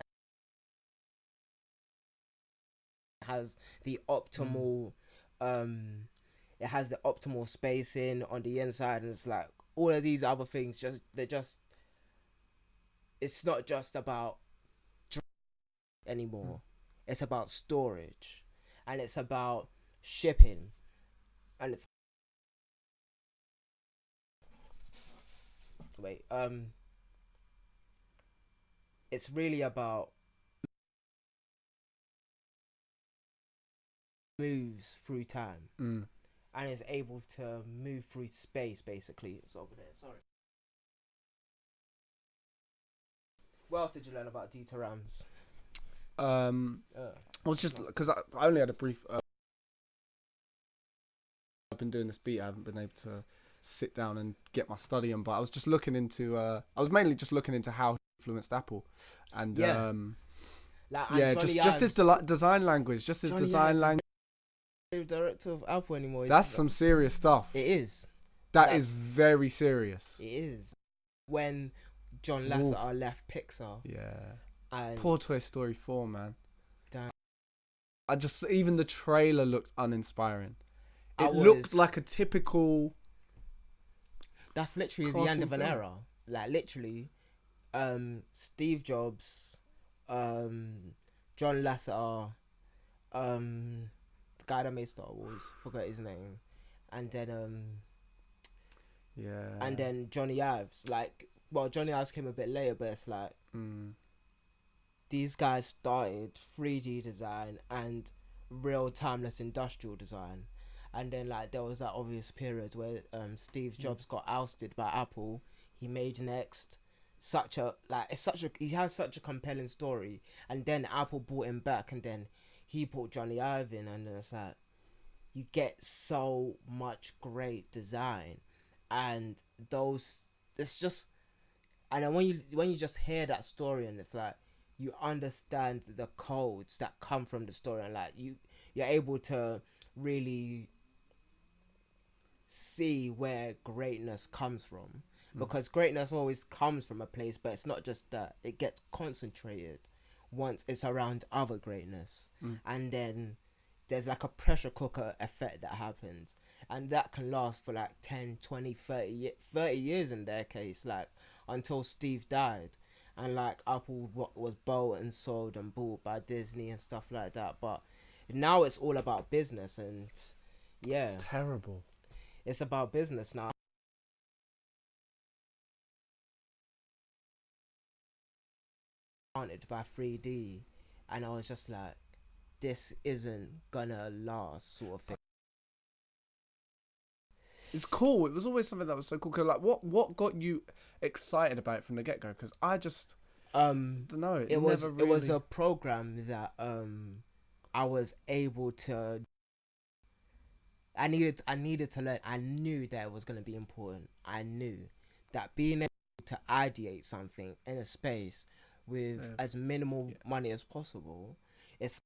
has the optimal it has the optimal spacing on the inside, and it's like all of these other things it's not just about anymore. It's about storage, and it's about shipping, and it's really about moves through time, and is able to move through space. Basically, it's over there. Sorry. What else did you learn about Dieter Rams? I was just because I only had a brief. I've been doing this beat. I haven't been able to sit down and get my study on, but I was just looking into. I was mainly just looking into how he influenced Apple, and just his design language, just his design language. Director of Apple anymore. That's some serious stuff. It is. That is very serious. It is. When John Lasseter left Pixar. Yeah. And poor Toy Story 4, man. Damn. Even the trailer looked uninspiring. It looked like a typical. That's literally the end of an era. Like literally, Steve Jobs, John Lasseter, the guy that made Star Wars, forgot his name, and then and then Johnny Ives. Like, well, Johnny Ives came a bit later, but it's like these guys started 3D design and real timeless industrial design. And then like there was that obvious period where Steve Jobs got ousted by Apple. He made Next. He has such a compelling story, and then Apple brought him back, and then he brought Johnny Ive in, and then it's like you get so much great design, and those it's just and then when you just hear that story, and it's like you understand the codes that come from the story, and like you're able to really see where greatness comes from, because greatness always comes from a place, but it's not just that. It gets concentrated once it's around other greatness, and then there's like a pressure cooker effect that happens, and that can last for like 10, 20, 30 years in their case, like until Steve died, and like Apple was bought and sold and bought by Disney and stuff like that. But now it's all about business, and yeah, It's terrible. it's about business now. Haunted by 3D, and I was just like, this isn't gonna last, sort of thing. It's cool. It was always something that was so cool. 'Cause, like, what got you excited about it from the get go? Because I just don't know. It was a program that I was able to. I needed to learn. I knew that it was gonna be important. I knew that being able to ideate something in a space with as minimal money as possible, it's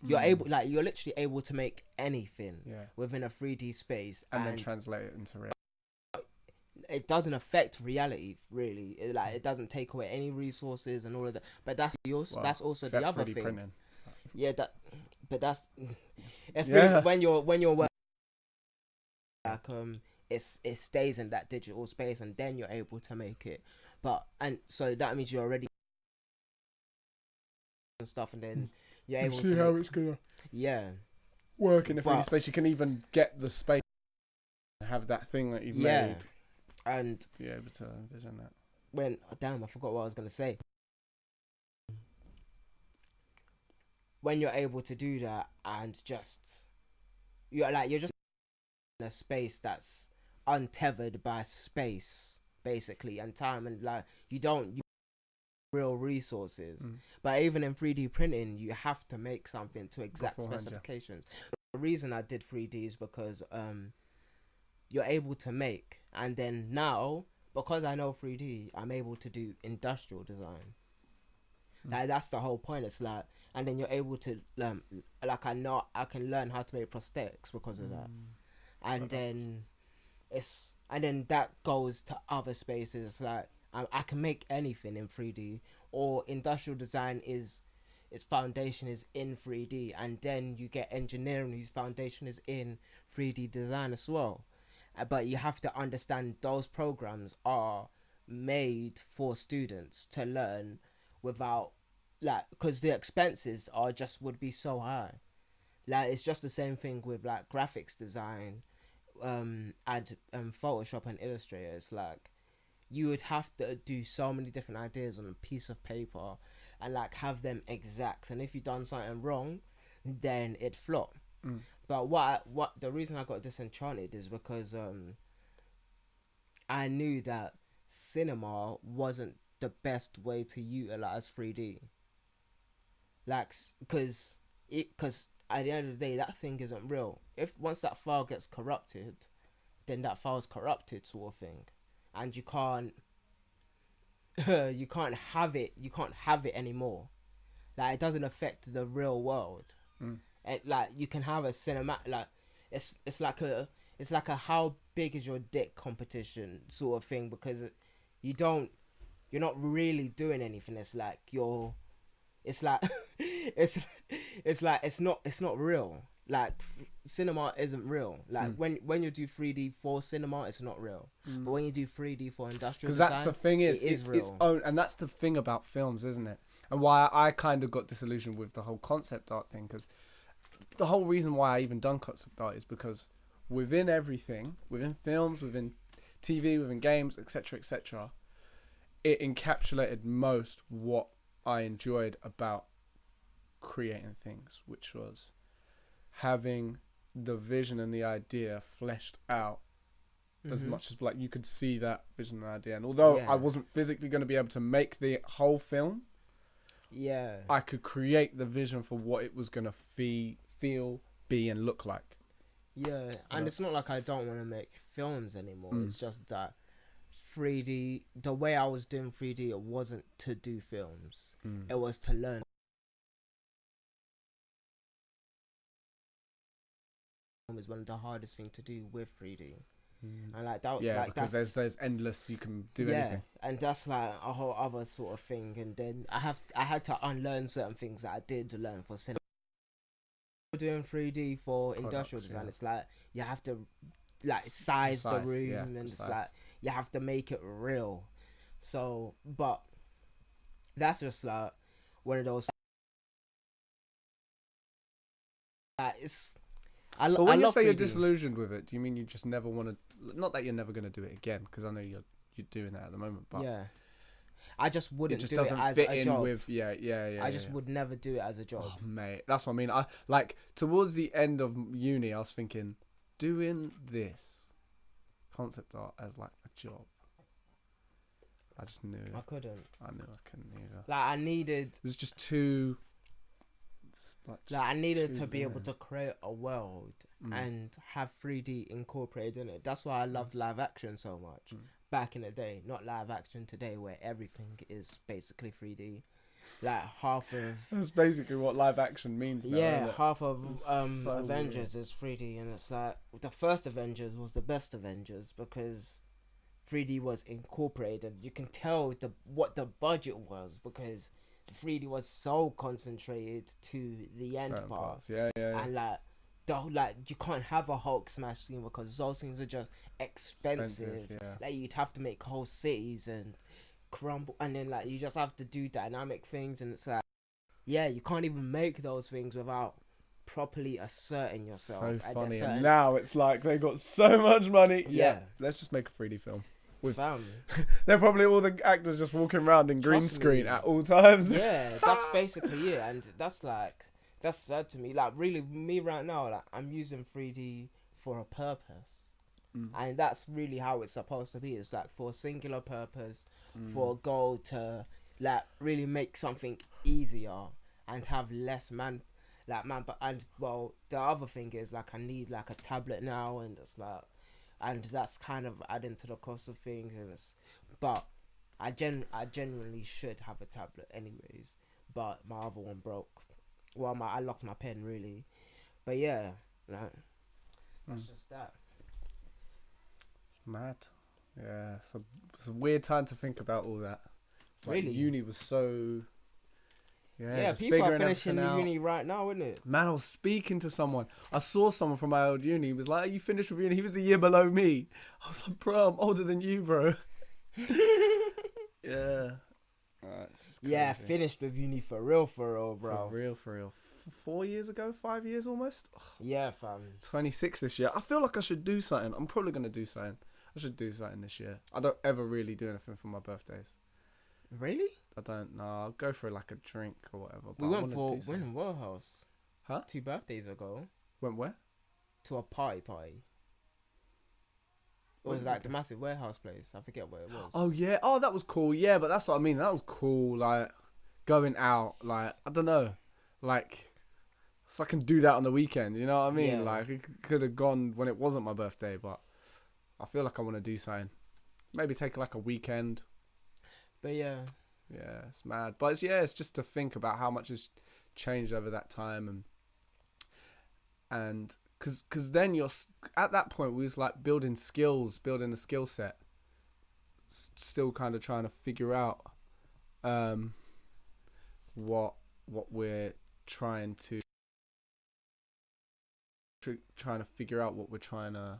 you're literally able to make anything within a 3D space, and then translate it into real. It doesn't affect reality really. It doesn't take away any resources and all of that. But that's also the other 3D thing. printing. Yeah, but that's when you're working, like it stays in that digital space, and then you're able to make it. And so that means you're already and stuff, and then you're able see to how it's gonna work in a 3D space. You can even get the space and have that thing that you've made, and be able to envision that. I forgot what I was gonna say. When you're able to do that, and you're just in a space that's untethered by space basically and time, and like you don't real resources. But even in 3D printing, you have to make something to exact specifications. The reason I did 3D is because you're able to make, and then now because I know 3D, I'm able to do industrial design. Like that's the whole point. It's like, and then you're able to like I can learn how to make prosthetics because of that, and then that goes to other spaces. Like I can make anything in 3D, or industrial design its foundation is in 3D, and then you get engineering whose foundation is in 3D design as well. But you have to understand those programs are made for students to learn without, like, because the expenses would be so high. Like it's just the same thing with like graphics design, and Photoshop and Illustrator. It's like you would have to do so many different ideas on a piece of paper and like have them exact, and if you done something wrong then it flop. But what the reason I got disenchanted is because I knew that cinema wasn't the best way to utilize 3D, like because at the end of the day that thing isn't real. If once that file gets corrupted, then that file's corrupted, sort of thing, and you can't you can't have it anymore. Like it doesn't affect the real world. And like you can have a cinema, like it's like a how big is your dick competition sort of thing, because you're not really doing anything. It's like it's like it's not real. Like cinema isn't real. Like when you do 3D for cinema, it's not real. But when you do 3D for industrial design, because that's the thing, it's real. its own, and that's the thing about films, isn't it? And why I kind of got disillusioned with the whole concept art thing, because the whole reason why I even done concept art is because within everything, within films, within TV, within games, etc., etc., it encapsulated most what I enjoyed about creating things, which was having the vision and the idea fleshed out as much as like you could see that vision and idea. And although I wasn't physically going to be able to make the whole film, I could create the vision for what it was going to feel, be, and look like. Yeah, and it's not like I don't want to make films anymore. It's just that 3D, the way I was doing 3D, it wasn't to do films. It was to learn. Is one of the hardest thing to do with 3D. And like that, because there's endless, you can do anything. And that's like a whole other sort of thing. And then I had to unlearn certain things that I did learn for cinema. Doing 3D for industrial design, it's like you have to like size the room, and it's like you have to make it real. So, but that's just like one of those. It's. But when you say 3D. You're disillusioned with it, do you mean you just never want to? Not that you're never going to do it again, because I know you're doing that at the moment. But I just wouldn't. It just doesn't as fit a in job. with I just would never do it as a job. Oh, mate, that's what I mean. I like towards the end of uni, I was thinking doing this concept art as like a job. I just knew I couldn't. I knew I couldn't either. Like I needed. It was just too. Like I needed to be able to create a world and have 3D incorporated in it. That's why I loved live action so much back in the day. Not live action today, where everything is basically 3D. Like half of that's basically what live action means now, isn't it? Half of Avengers is 3D, and it's like the first Avengers was the best Avengers because 3D was incorporated. You can tell what the budget was because 3D was so concentrated to the end certain part. Parts. Yeah. And you can't have a Hulk smash scene because those things are just expensive. Like you'd have to make whole cities and crumble, and then like you just have to do dynamic things, and it's like you can't even make those things without properly asserting yourself. So funny. And now it's like they got so much money. Yeah. Let's just make a 3D film. Fam. They're probably all the actors just walking around in green screen at all times. Yeah, that's basically it, and that's sad to me. Like really, me right now, like I'm using 3D for a purpose, and that's really how it's supposed to be. It's like for a singular purpose, for a goal to like really make something easier and have less and well, the other thing is like I need like a tablet now, and it's like. And that's kind of adding to the cost of things, but I genuinely should have a tablet anyways. But my other one broke. Well, I lost my pen really, but yeah, like that's just that. It's mad. Yeah, it's a weird time to think about all that. It's like really, uni was so. Yeah, people are finishing uni right now, isn't it? Man, I was speaking to someone. I saw someone from my old uni. He was like, "Are you finished with uni?" He was the year below me. I was like, "Bro, I'm older than you, bro." Yeah. Finished with uni for real, bro. For real. 4 years ago, 5 years almost. Yeah, fam. 26 this year. I feel like I should do something. I'm probably gonna do something. I should do something this year. I don't ever really do anything for my birthdays. Really? I don't know. I'll go for like a drink or whatever. We went for when Warehouse. 2 birthdays ago. Went where? To a party. It was like the massive warehouse place. I forget what it was. Oh yeah. Oh, that was cool. Yeah, but that's what I mean. That was cool. Like going out. Like I don't know. Like so I can do that on the weekend. You know what I mean? Yeah. Like it could have gone when it wasn't my birthday, but I feel like I want to do something. Maybe take like a weekend. But yeah, it's mad. But it's just to think about how much has changed over that time, and because then you're at that point we was like building a skill set, still kind of trying to figure out what we're trying to figure out what we're trying to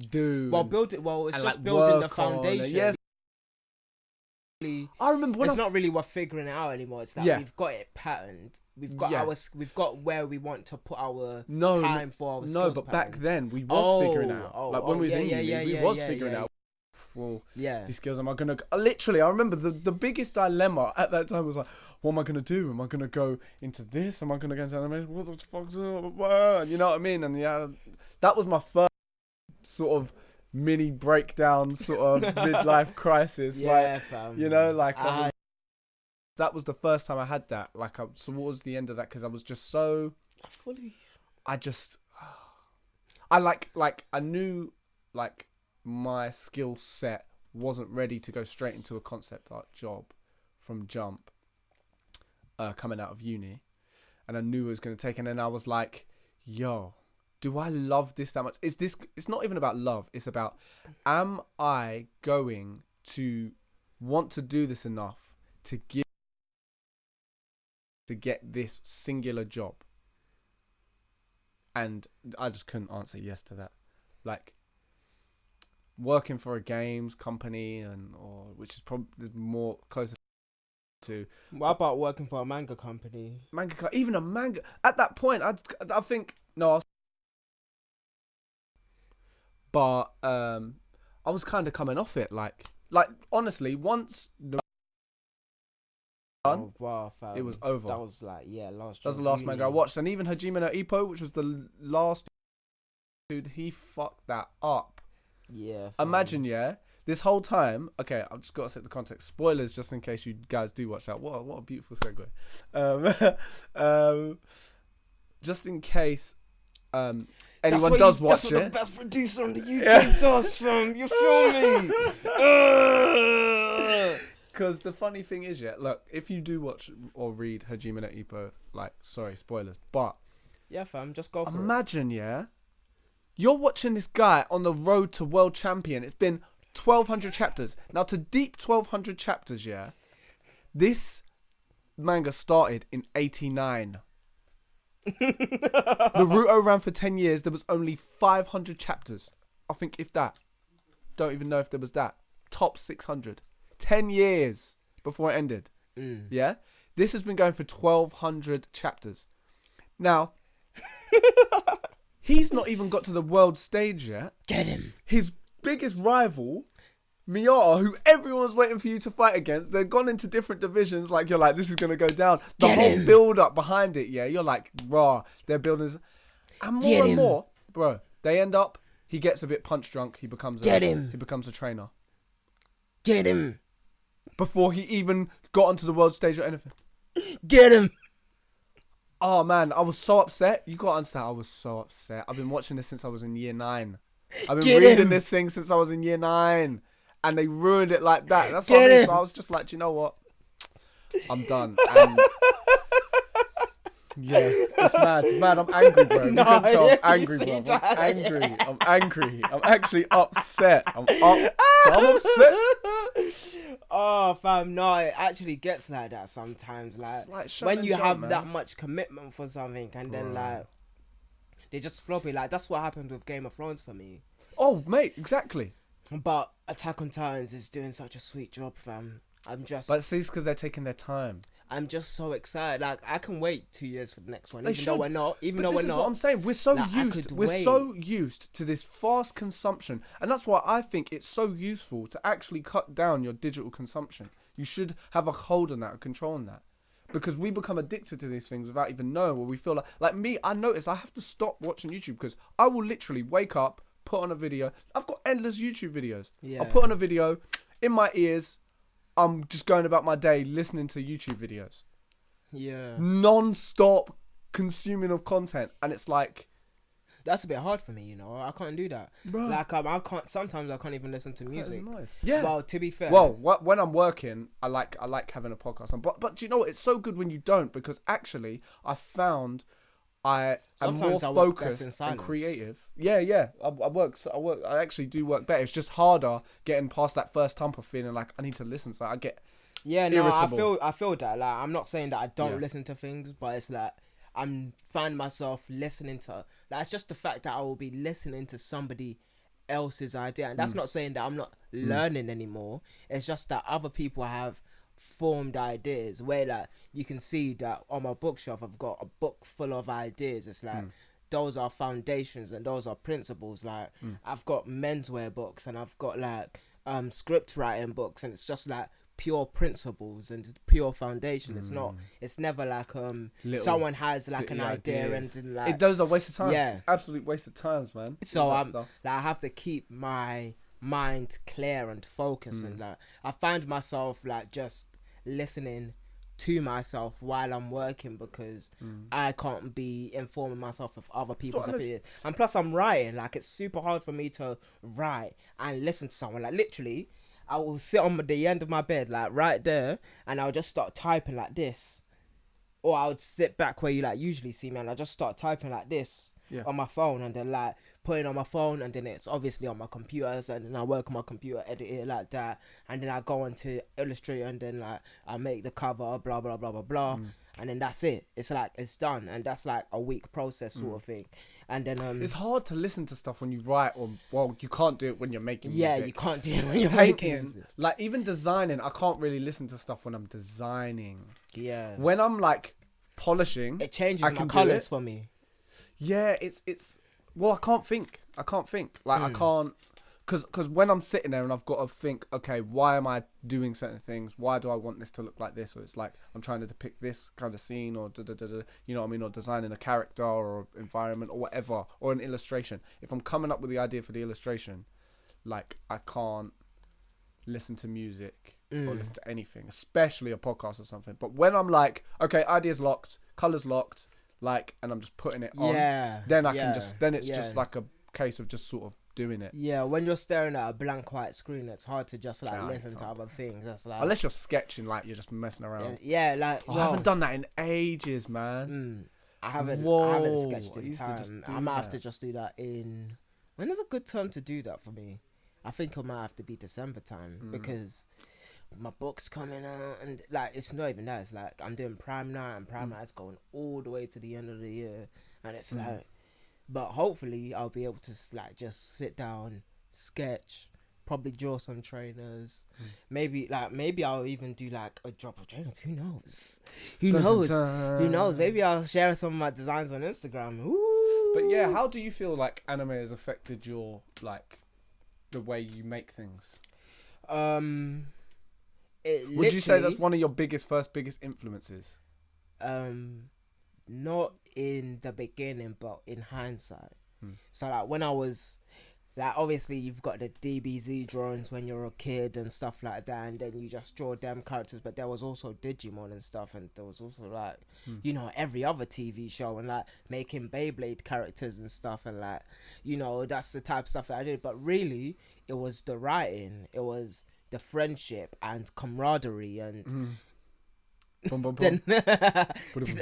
do. It's just building the foundation. Yes. I remember when it's not really we're figuring it out anymore. It's like we've got it patterned. We've got where we want to put our time for our skills but back then we was figuring out. Like when we was in uni, we was figuring out. well, Yeah. these skills, am I gonna literally? I remember the biggest dilemma at that time was like, what am I gonna do? Am I gonna go into this? Am I gonna go into animation? What the fuck's up? You know what I mean? And yeah, that was my first sort of mini breakdown, sort of midlife crisis. Yeah, like, fam. you know, like that was the first time I had that. Like, towards the end of that, because I was just so. I knew like my skill set wasn't ready to go straight into a concept art job from jump, coming out of uni, and I knew it was going to take. And then I was like, yo, do I love this that much? It's not even about love. It's about, am I going to want to do this enough to get this singular job? And I just couldn't answer yes to that. Like, working for a games company, or which is probably more closer to. What about working for a manga company? Even a manga. At that point, I think no. But I was kind of coming off it. Like honestly, once the Oh, wow, fam. it was over. That was like, last. That was the last manga I watched, and even Hajime no Ippo, which was the last. Dude, he fucked that up. Yeah. Fam. Imagine, this whole time. Okay, I've just got to set the context. Spoilers, just in case you guys do watch that. What a beautiful segue. Just in case anyone does watch that's it. That's what the best producer on the UK does, fam. You feel me? Because the funny thing is, look, if you do watch or read Hajime no Ippo, like, sorry, spoilers, but yeah, fam, just go for it. Imagine, you're watching this guy on the road to world champion. It's been 1,200 chapters. Now, to deep 1,200 chapters, this manga started in 89. Naruto ran for 10 years. There was only 500 chapters. I think if that. Don't even know if there was that. Top 600. 10 years before it ended. Yeah? This has been going for 1,200 chapters. Now, he's not even got to the world stage yet. Get him. His biggest rival, Miyata, who everyone's waiting for you to fight against, they've gone into different divisions. Like, you're like, this is going to go down. The whole build-up behind it, you're like, rah, they're building this. And more and more, bro, they end up, he gets a bit punch drunk. He becomes he becomes a trainer. Get him. Before he even got onto the world stage or anything. Get him. Oh, man, I was so upset. You got to understand, I was so upset. I've been watching this since I was in year 9. I've been reading this thing since I was in year 9. And they ruined it like that. That's what I mean. So I was just like, you know what? I'm done. And it's mad. I'm angry, bro. You can tell I'm angry, bro. I'm angry. I'm actually upset. I'm upset. Oh, fam, no, it actually gets like that sometimes. Like when you have that much commitment for something, and then like they just flop it. Like that's what happened with Game of Thrones for me. Oh, mate, exactly. But Attack on Titans is doing such a sweet job, fam. But see, it's because they're taking their time. I'm just so excited. Like I can wait 2 years for the next one, They even though we're not. This is what I'm saying. We're so used to this fast consumption, and that's why I think it's so useful to actually cut down your digital consumption. You should have a hold on that, a control on that, because we become addicted to these things without even knowing. Or we feel like me. I notice I have to stop watching YouTube because I will literally wake up, put on a video. I've got endless YouTube videos. Yeah. I'll put on a video in my ears. I'm just going about my day listening to YouTube videos. Yeah. Non-stop consuming of content. And it's like... That's a bit hard for me, you know. I can't do that. Bro. Like, I can't... Sometimes I can't even listen to music. That is nice. Yeah. Well, to be fair... Well, when I'm working, I like having a podcast on. But do you know what? It's so good when you don't, because actually, I found... I am more focused and creative. Yeah. I actually do work better. It's just harder getting past that first hump of feeling like I need to listen. So I get irritable. I feel that. Like I'm not saying that I don't listen to things, but it's like I'm find myself listening to. Like it's just the fact that I will be listening to somebody else's idea, and that's not saying that I'm not learning anymore. It's just that other people have formed ideas where like you can see that on my bookshelf I've got a book full of ideas. It's like those are foundations and those are principles. Like I've got menswear books and I've got like script writing books, and it's just like pure principles and pure foundation. It's never like Little someone has like an bitty idea ideas. and like Those are waste of time. Yeah. It's absolute waste of times, man. so All that stuff. like I have to keep my mind clear and focused, and like I find myself like just listening to myself while I'm working, because I can't be informing myself of other people's opinions. And plus I'm writing, like it's super hard for me to write and listen to someone. Like literally I will sit on the end of my bed, like right there, and I'll just start typing like this, or I would sit back where you like usually see me, and I just start typing like this on my phone, and then like put it on my phone, and then it's obviously on my computer, so then I work on my computer, edit it like that, and then I go into Illustrator, and then like I make the cover, blah blah blah blah blah, and then that's it. It's like it's done, and that's like a week process sort of thing. And then it's hard to listen to stuff when you write, or well, you can't do it when you're making music. Yeah, you can't do it when you're making music. Like even designing, I can't really listen to stuff when I'm designing. Yeah. When I'm like polishing, it changes my colours for me. Yeah, it's well, I can't think. Like I can't, because when I'm sitting there and I've got to think, okay, why am I doing certain things? Why do I want this to look like this? Or it's like I'm trying to depict this kind of scene, or you know what I mean, or designing a character or environment or whatever, or an illustration. If I'm coming up with the idea for the illustration, like I can't listen to music or listen to anything, especially a podcast or something. But when I'm like, okay, ideas locked, colors locked, like, and I'm just putting it on, then I can just, then it's just like a case of just sort of doing it. Yeah, when you're staring at a blank white screen, it's hard to just like listen to other things. That's like, unless you're sketching, like you're just messing around. Yeah, like I haven't done that in ages, man. I haven't sketched in time. I might have to just do that in. When is a good time to do that for me? I think it might have to be December time, because my book's coming out, and like it's not even that. It's like I'm doing Prime Night, and Prime Night's going all the way to the end of the year, and it's like. But hopefully I'll be able to like just sit down, sketch, probably draw some trainers. Maybe I'll even do like a drop of trainers. Who knows? Who knows? Maybe I'll share some of my designs on Instagram. Ooh. But yeah, how do you feel like anime has affected your like the way you make things? Would you say that's one of your biggest influences? Not in the beginning, but in hindsight. So like when I was like, obviously you've got the DBZ drawings when you're a kid and stuff like that, and then you just draw them characters, but there was also Digimon and stuff, and there was also like you know, every other TV show, and like making Beyblade characters and stuff, and like, you know, that's the type of stuff that I did. But really it was the writing, it was the friendship and camaraderie, and Boom, boom, boom. then we need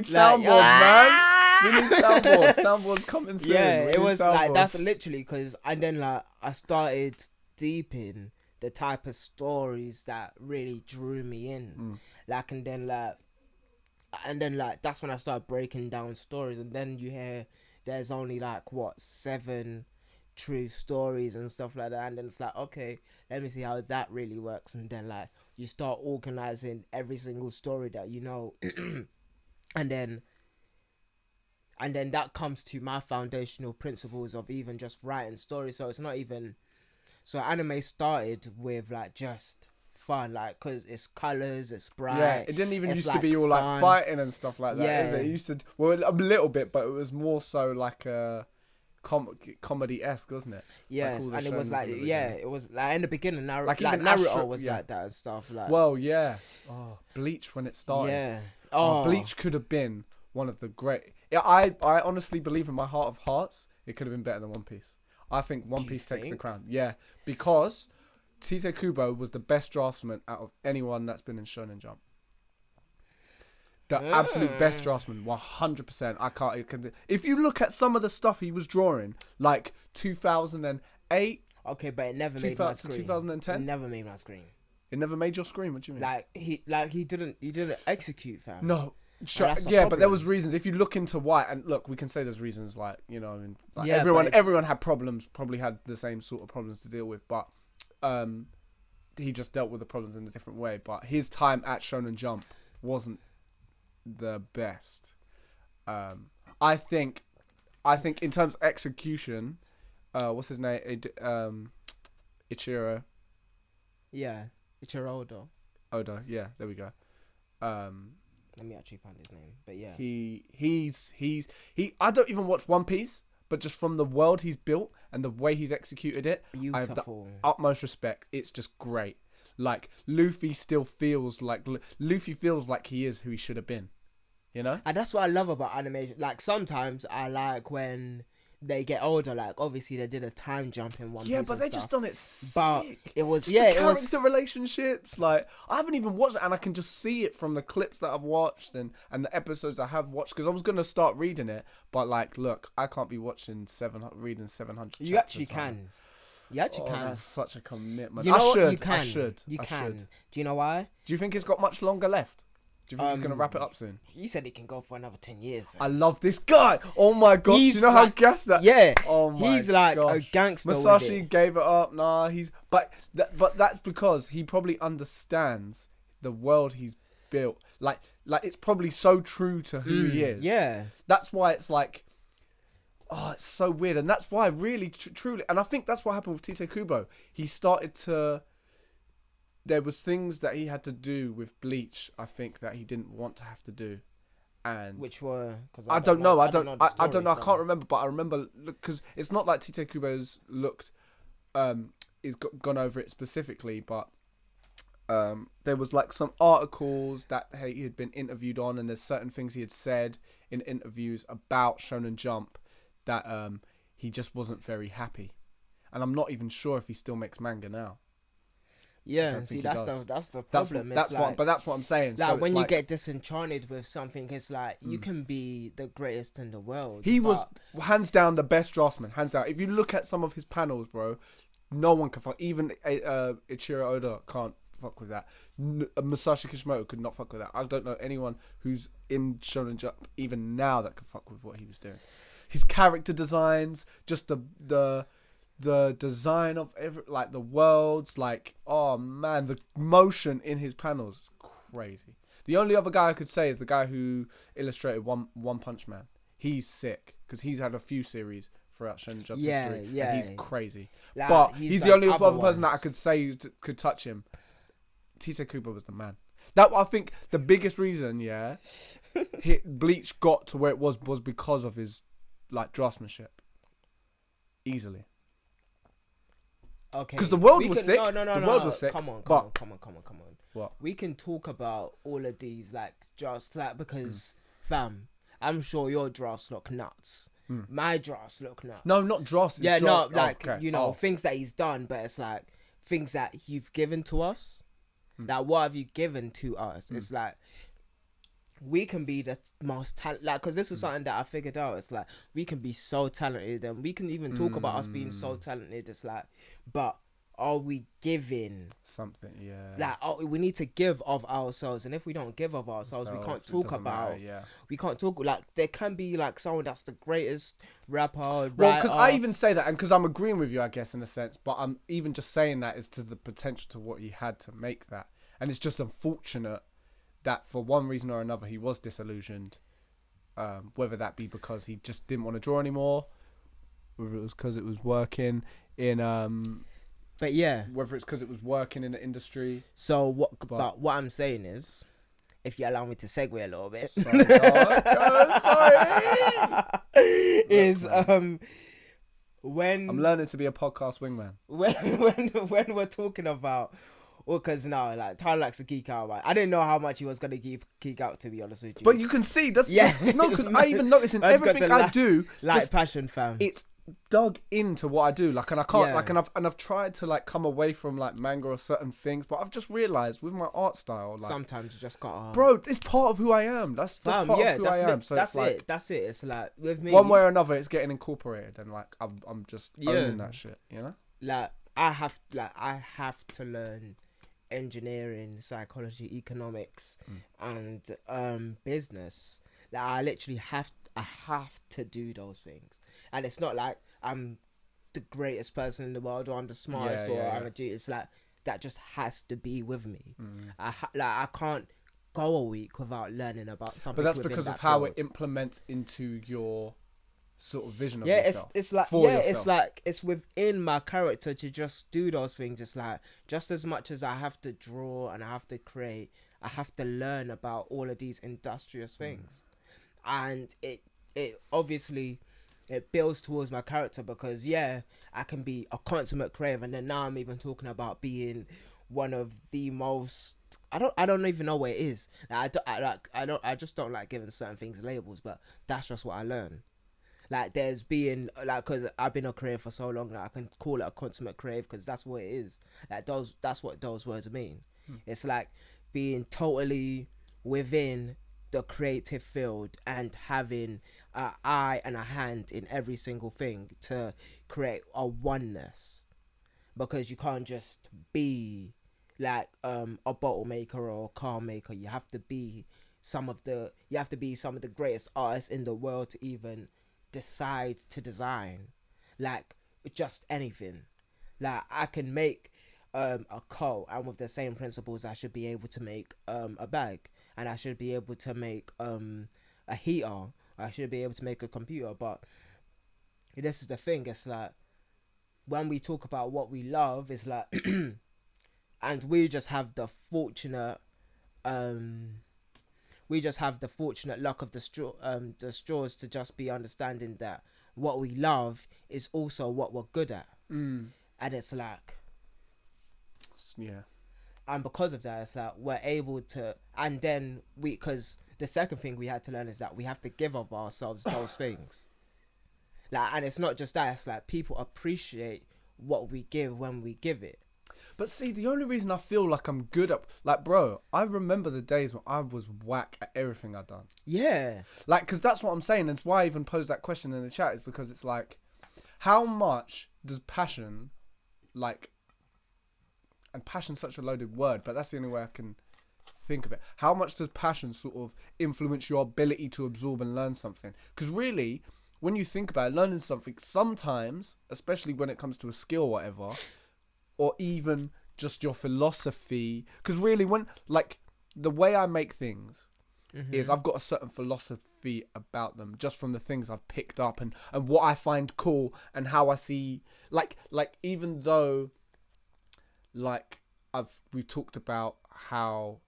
soundboards, man. We need soundboards. Soundboards coming soon. Yeah, it was like, that's literally because, and then like I started deep in the type of stories that really drew me in, like, and then like that's when I started breaking down stories, and then you hear there's only like 7 true stories and stuff like that, and then it's like, okay, let me see how that really works, and then like you start organizing every single story that you know, and then that comes to my foundational principles of even just writing stories. So it's not even, so anime started with like just fun, like, because it's colors, it's bright. Yeah, it didn't even used to be all like fighting and stuff like that. Yeah, is it? It used to, well, a little bit, but it was more so like a comedy-esque, wasn't it? Yes, like, and it was like, it was like in the beginning, like even Naruto was like that and stuff. Like, well, yeah. Oh, Bleach when it started. Yeah. Bleach could have been one of the great. Yeah, I honestly believe in my heart of hearts, it could have been better than One Piece. I think One Piece takes the crown. Yeah, because Tite Kubo was the best draftsman out of anyone that's been in Shonen Jump. The absolute best draftsman, 100%. I can't. If you look at some of the stuff he was drawing, like 2008. Okay, but it never made my screen. 2010. It never made my screen. It never made your screen. What do you mean? Like he didn't execute, fam. No. Yeah, but there was reasons. If you look into why, and look, we can say there's reasons, like, you know, I mean, like, yeah, everyone had problems, probably had the same sort of problems to deal with, but he just dealt with the problems in a different way. But his time at Shonen Jump wasn't the best. I think in terms of execution, what's his name? Ichiro Yeah, Ichiro Oda. Yeah, there we go. Let me actually find his name. But yeah, He's I don't even watch One Piece, but just from the world he's built and the way he's executed it, I have the beautiful. utmost respect. It's just great. Like Luffy feels like he is who he should have been, you know. And that's what I love about animation. Like sometimes I like when they get older. Like obviously they did a time jump in One Piece. Yeah, but they and just stuff. done it sick. But it was Just yeah, the it was character relationships. Like I haven't even watched it, and I can just see it from the clips that I've watched and the episodes I have watched. Because I was gonna start reading it, but like, look, I can't be watching reading 700. You actually can. You actually can. That's such a commitment. You know I what? should. You can. I should. You I can. should. Do you know why? Do you think it's got much longer left? Do you think he's gonna wrap it up soon? He said he can go for another 10 years. I love this guy. Oh my gosh! He's You know how like- gassed that? Yeah. Oh my He's like gosh. a gangster. Musashi with it. gave it up. Nah, but that's because he probably understands the world he's built. Like it's probably so true to who he is. Yeah. That's why it's like, oh, it's so weird, and that's why really truly, and I think that's what happened with Tite Kubo. He started to. There was things that he had to do with Bleach, I think, that he didn't want to have to do, and Which were? Cause I don't know. I don't know. I story, can't remember, but I remember because it's not like Tite Kubo's looked, is gone over it specifically, but there was like some articles that he had been interviewed on, and there's certain things he had said in interviews about Shonen Jump that he just wasn't very happy, and I'm not even sure if he still makes manga now. Yeah, see, that's the problem. That's what I'm saying. Like So when it's you like, get disenchanted with something, it's like you can be the greatest in the world. he was but hands down the best draftsman, hands down. If you look at some of his panels, bro, no one can fuck. Even Ichiro Oda can't fuck with that. Masashi Kishimoto could not fuck with that. I don't know anyone who's in Shonen Jump even now that could fuck with what he was doing. His character designs, just the design of like the worlds, like, oh man, the motion in his panels is crazy. The only other guy I could say is the guy who illustrated One Punch Man. He's sick because he's had a few series throughout Shonen Jump's history. Yeah, and he's crazy. like, But he's the like only other person that I ones. could say could touch him. Tite Kubo was the man. That I think the biggest reason, Bleach got to where it was because of his like draftsmanship. Easily. Okay. Because the world we was can- sick. No, The world was sick. Come on. but- Come on. What? We can talk about all of these, like, drafts, like, because, fam, I'm sure your drafts look nuts. My drafts look nuts. No, not drafts. Yeah, no, like, okay. you know, things that he's done, but it's like, things that you've given to us. Like, what have you given to us? It's like, we can be the most talented, like, because this is something that I figured out. It's like, we can be so talented, and we can even talk about us being so talented. It's like, but are we giving something? Yeah. like, oh, we need to give of ourselves, and if we don't give of ourselves, we can't talk about. We can't talk, like, there can be like someone that's the greatest rapper. Well, writer. because I even say that, and because I'm agreeing with you, I guess, in a sense, but I'm even just saying that is to the potential to what he had to make that, and it's just unfortunate that for one reason or another he was disillusioned, whether that be because he just didn't want to draw anymore, whether it was because it was working in but yeah, whether it's because it was working in the industry. so but what I'm saying is, if you allow me to segue a little bit, Sorry. is when I'm learning to be a podcast wingman. when we're talking about, well, because now, like, Tyler likes to geek out. Right? I didn't know how much he was gonna geek out, to be honest with you. But you can see that's no, because I even notice in Man's got everything the I do, like just, passion, fam. it's dug into what I do. Like, and I can't Yeah. like, and I've tried to like come away from like manga or certain things, but I've just realized with my art style, like, Sometimes you just got bro, it's part of who I am. That's part of who I am. So that's it's like, it. That's it. It's like with me, one way or another, it's getting incorporated, and like I'm just owning that shit. You know. like I have to learn engineering, psychology, economics, and business. Like, I literally have to do those things, and it's not like I'm the greatest person in the world or I'm the smartest I'm a genius. It's like that just has to be with me. I can't go a week without learning about something. But that's within because that of how field. it implements into your sort of vision of Yeah, yourself. it's like, for yeah, yourself. it's like it's within my character to just do those things. It's like, just as much as I have to draw and I have to create, I have to learn about all of these industrious things. And it obviously, it builds towards my character, because yeah, I can be a consummate creative, and then now I'm even talking about being one of the most, I don't even know what it is. I just don't like giving certain things labels, but that's just what I learn. Like, there's being like, because I've been a creative for so long, that I can call it a consummate creative, because that's what it is. Like, those, that's what those words mean. It's like being totally within the creative field and having an eye and a hand in every single thing to create a oneness, because you can't just be like a bottle maker or a car maker. You have to be some of the greatest artists in the world to even decide to design like just anything. Like, I can make a coat, and with the same principles I should be able to make a bag, and I should be able to make a heater, I should be able to make a computer. But this is the thing, it's like, when we talk about what we love, it's like and um we just have the fortunate luck of the straws to just be understanding that what we love is also what we're good at. Mm. And it's like, Yeah. and because of that, it's like we're able to, and then because the second thing we had to learn is that we have to give of ourselves those things. Like, and it's not just that, it's like people appreciate what we give when we give it. But see, the only reason I feel like I'm good at, like, bro, I remember the days when I was whack at everything I'd done. Yeah. Like, because that's what I'm saying. That's why I even posed that question in the chat, is because it's like, how much does passion, like, and passion's such a loaded word, but that's the only way I can think of it. How much does passion sort of influence your ability to absorb and learn something? Because really, when you think about it, learning something, sometimes, especially when it comes to a skill or whatever, or even just your philosophy, because really, when, like, the way I make things is I've got a certain philosophy about them, just from the things I've picked up and what I find cool and how I see, like even though, like, we've talked about how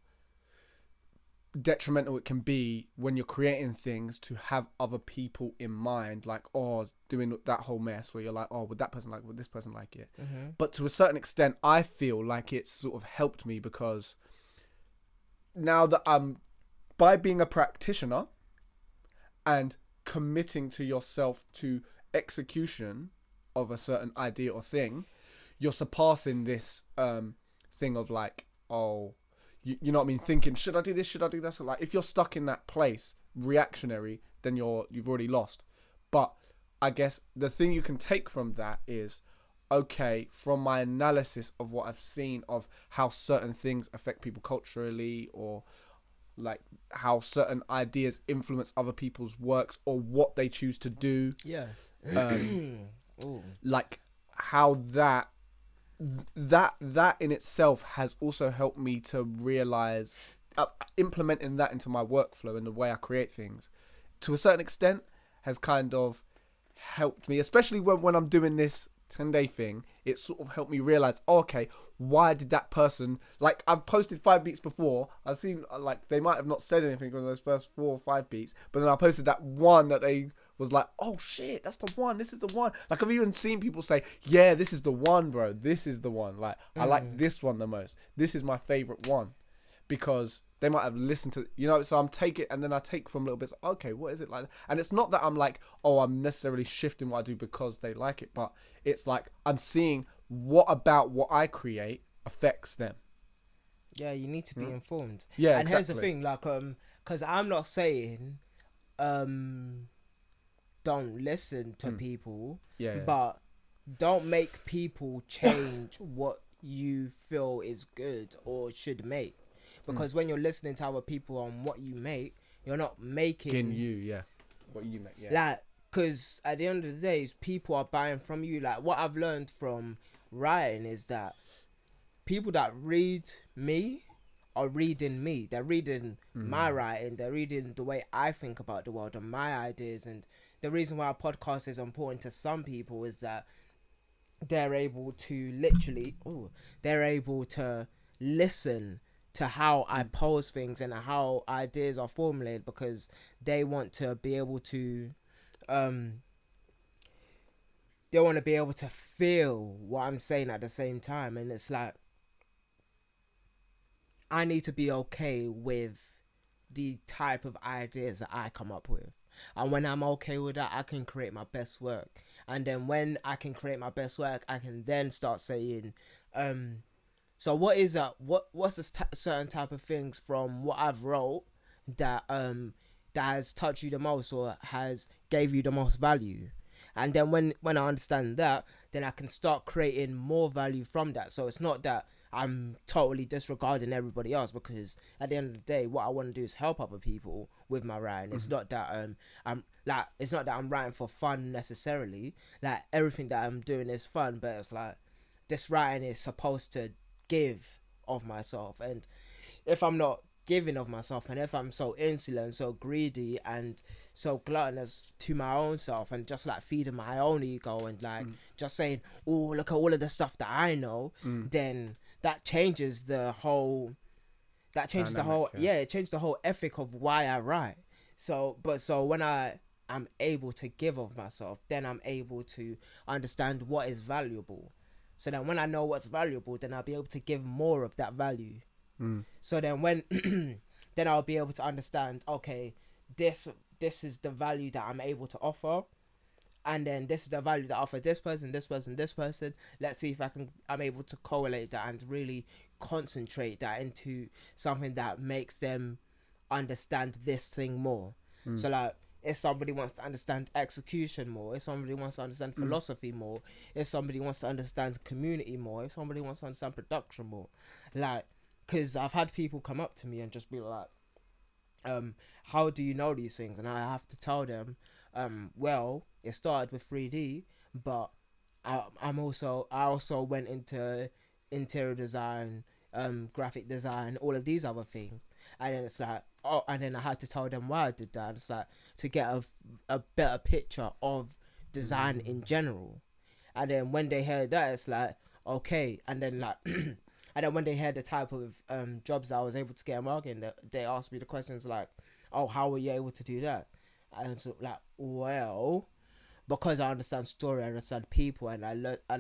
detrimental it can be when you're creating things to have other people in mind, like, oh, doing that whole mess where you're like, oh, would that person like it? Would this person like it? But to a certain extent, I feel like it's sort of helped me, because now that I'm, by being a practitioner and committing to yourself to execution of a certain idea or thing, you're surpassing this thing of like, oh, you know what I mean, thinking, should I do this, should I do that? So like, if you're stuck in that place, reactionary, then you've already lost. But I guess the thing you can take from that is, okay, from my analysis of what I've seen of how certain things affect people culturally, or like how certain ideas influence other people's works or what they choose to do. Yeah. Like how that in itself has also helped me to realize, implementing that into my workflow and the way I create things, to a certain extent, has kind of helped me, especially when I'm doing this 10-day thing. It sort of helped me realize, oh, okay, why did that person, like, I've posted 5 beats before, I've seen, like, they might have not said anything on those first 4 or 5 beats, but then I posted that one that they was like, oh shit, that's the one, this is the one. Like, I've even seen people say, yeah, this is the one, bro, this is the one, like, I like this one the most, this is my favorite one, because they might have listened to, you know, so I'm taking, and then I take from little bits, okay, what is it like? And it's not that I'm like, oh, I'm necessarily shifting what I do because they like it, but it's like, I'm seeing what about what I create affects them. Yeah, you need to be informed. Yeah, and exactly. Here's the thing, like, because I'm not saying, don't listen to people, but don't make people change what you feel is good or should make. Because when you're listening to other people on what you make, you're not making what you make, like, because at the end of the day, people are buying from you. Like, what I've learned from writing is that people that read me are reading me. They're reading my writing. They're reading the way I think about the world and my ideas and the reason why a podcast is important to some people is that they're able to literally, they're able to listen to how I pose things and how ideas are formulated, because they want to be able to, um, they want to be able to feel what I'm saying at the same time. And it's like, I need to be okay with the type of ideas that I come up with. And when I'm okay with that, I can create my best work. And then when I can create my best work, I can then start saying, so what is that? What's the certain type of things from what I've wrote that that has touched you the most or has gave you the most value? And then when I understand that, then I can start creating more value from that. So it's not that I'm totally disregarding everybody else, because at the end of the day, what I want to do is help other people with my writing. It's not that it's not that I'm writing for fun necessarily. Like, everything that I'm doing is fun, but it's like, this writing is supposed to give of myself. And if I'm not giving of myself, and if I'm so insolent, so greedy, and so gluttonous to my own self, and just like feeding my own ego, and like just saying, oh, look at all of the stuff that I know, then that changes the whole Dynamic, it changes the whole ethic of why I write. So when I'm able to give of myself, then I'm able to understand what is valuable. So then when I know what's valuable, then I'll be able to give more of that value. So then when then I'll be able to understand, okay, this is the value that I'm able to offer, and then this is the value that I offer this person, this person, this person. Let's see if I'm able to correlate that and really concentrate that into something that makes them understand this thing more. So like, if somebody wants to understand execution more, if somebody wants to understand philosophy more, if somebody wants to understand community more, if somebody wants to understand production more, like, because I've had people come up to me and just be like, how do you know these things? And I have to tell them, well, it started with 3D, but I also went into interior design, graphic design, all of these other things. And then it's like, and then I had to tell them why I did that. It's like, to get a better picture of design in general. And then when they heard that, it's like, okay. And then like, and then when they heard the type of jobs I was able to get in marketing, they asked me the questions like, oh, how were you able to do that? And so like, well, because I understand story, I understand people, and I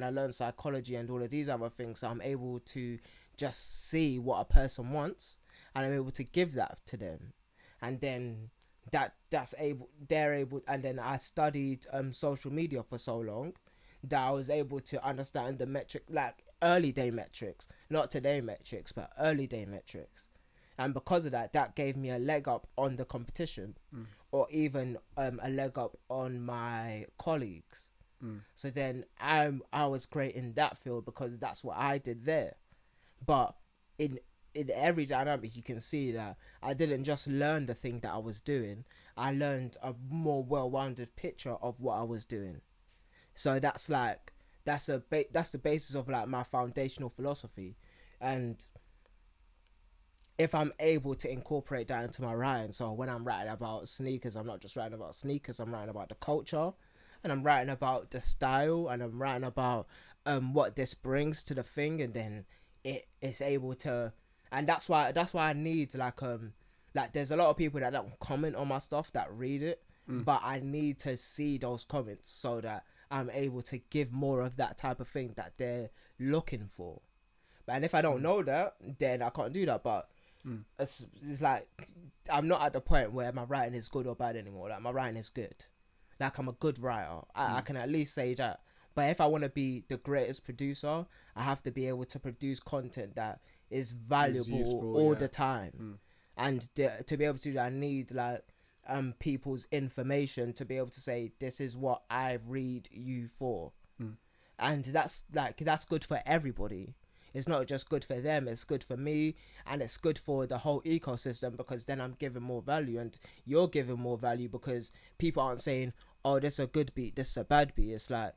learn psychology and all of these other things, so I'm able to just see what a person wants, and I'm able to give that to them. And then they're able, and then I studied social media for so long that I was able to understand the metric, like early day metrics, not today metrics, but early day metrics. And because of that, that gave me a leg up on the competition, or even a leg up on my colleagues. So then I was great in that field because that's what I did there. But in every dynamic, you can see that I didn't just learn the thing that I was doing. I learned a more well-rounded picture of what I was doing. So that's like, that's the basis of like my foundational philosophy. And if I'm able to incorporate that into my writing, so when I'm writing about sneakers, I'm not just writing about sneakers, I'm writing about the culture, and I'm writing about the style, and I'm writing about what this brings to the thing, and then it's able to, and that's why I need like there's a lot of people that don't comment on my stuff that read it, but I need to see those comments so that I'm able to give more of that type of thing that they're looking for. And if I don't know that, then I can't do that. But it's like, I'm not at the point where my writing is good or bad anymore. Like, my writing is good. Like, I'm a good writer. I can at least say that. But if I want to be the greatest producer, I have to be able to produce content that is valuable useful, the time. And to be able to do that, I need like people's information to be able to say, this is what I read you for. And that's good for everybody. It's not just good for them, it's good for me, and it's good for the whole ecosystem, because then I'm giving more value, and you're giving more value, because people aren't saying, oh, this is a good beat, this is a bad beat. It's like,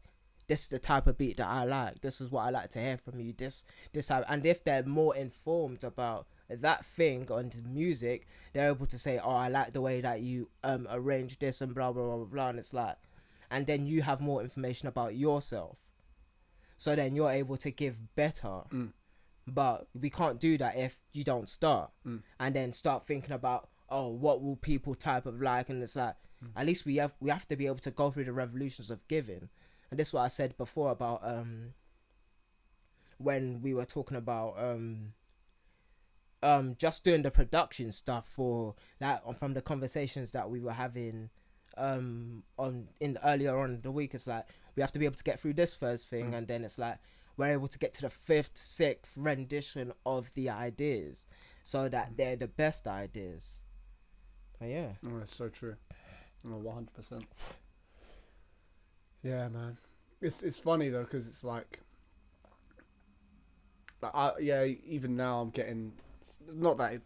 this is the type of beat that I like. This is what I like to hear from you. This type, and if they're more informed about that thing on the music, they're able to say, oh, I like the way that you arrange this and blah blah blah blah blah. And it's like, and then you have more information about yourself, so then you're able to give better. But we can't do that if you don't start and then start thinking about, oh, what will people type of like, and it's like, at least we have to be able to go through the revolutions of giving. And this is what I said before about when we were talking about just doing the production stuff for that, from the conversations that we were having earlier on in the week. It's like we have to be able to get through this first thing, and then it's like we're able to get to the 5th, 6th rendition of the ideas, so that they're the best ideas. But yeah, that's so true. 100%. Yeah, man. It's funny though, because it's like even now I'm getting, not that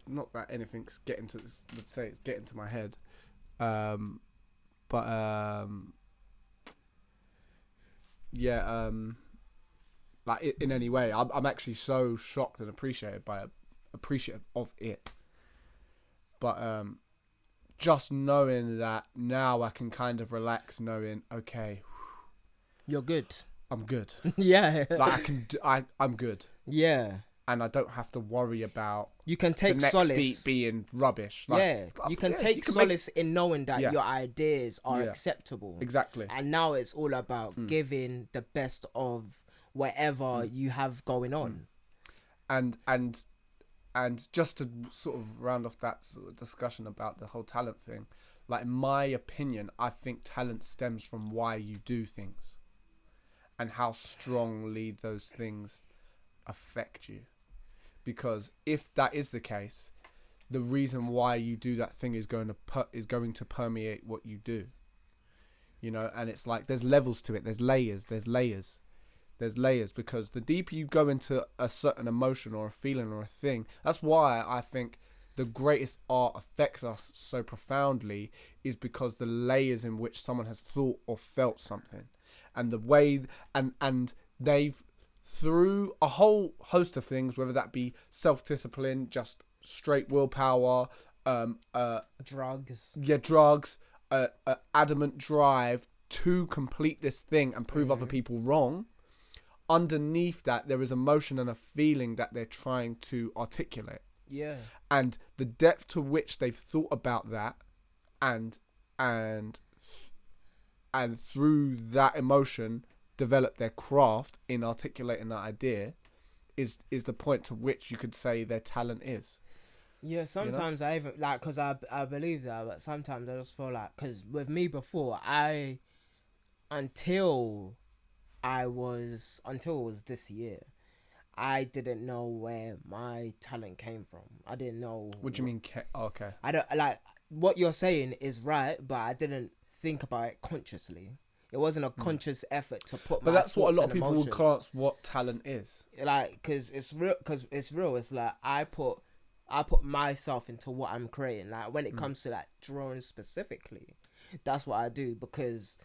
anything's getting to, let's say it's getting to my head, like in any way, I'm actually so shocked and appreciative of it. But just knowing that now, I can kind of relax, knowing, okay, you're good. I'm good. Yeah. Like I'm good. Yeah. And I don't have to worry about you can take the next solace beat being rubbish. Like, you can take solace in knowing that your ideas are Yeah. acceptable. Exactly. And now it's all about giving the best of whatever you have going on. And just to sort of round off that sort of discussion about the whole talent thing, like in my opinion, I think talent stems from why you do things and how strongly those things affect you. Because if that is the case, the reason why you do that thing is going to permeate what you do. You know, and it's like there's levels to it. There's layers, because the deeper you go into a certain emotion or a feeling or a thing, that's why I think the greatest art affects us so profoundly, is because the layers in which someone has thought or felt something, and the way and they've, through a whole host of things, whether that be self-discipline, just straight willpower, drugs, adamant drive to complete this thing and prove other people wrong. Underneath that, there is emotion and a feeling that they're trying to articulate. Yeah. And the depth to which they've thought about that, and through that emotion develop their craft in articulating that idea, is the point to which you could say their talent is. Yeah, sometimes, you know? I even, like, because I believe that, but sometimes I just feel like, because with me before, until it was this year, I didn't know where my talent came from. I didn't know. What do you mean? Okay. I don't, like, what you're saying is right, but I didn't think about it consciously. It wasn't a conscious effort to put. But my that's what a lot of people emotions. will class what talent is. Like, because it's real. It's like I put myself into what I'm creating. Like when it comes to like drawing specifically, that's what I do, because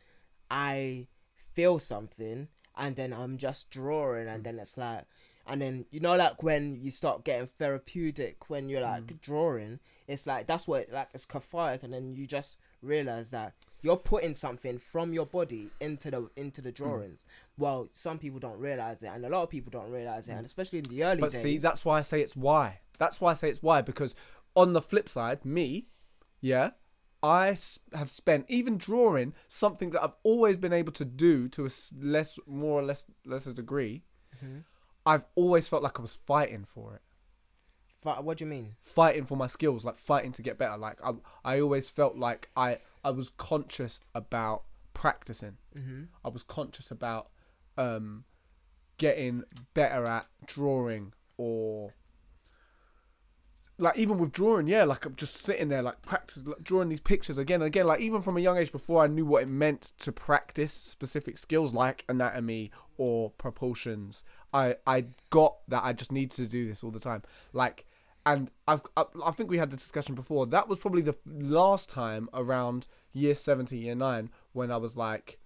I feel something and then I'm just drawing, and then it's like, and then, you know, like when you start getting therapeutic when you're like drawing, it's like that's what, like, it's cathartic, and then you just realize that you're putting something from your body into the drawings. Well, some people don't realize it, and a lot of people don't realize it, and especially in the early days. But see, that's why I say it's why. Because on the flip side, I have spent, even drawing, something that I've always been able to do to a more or less lesser degree. I've always felt like I was fighting for it. What do you mean? Fighting for my skills, like fighting to get better. Like I always felt like I was conscious about practicing. I was conscious about getting better at drawing, or like even with drawing, like I'm just sitting there like practice, like, drawing these pictures again and again. Like even from a young age, before I knew what it meant to practice specific skills like anatomy or proportions, I got that I just need to do this all the time. Like, and I think we had the discussion before. That was probably the last time around year 7 to year 9 when I was like,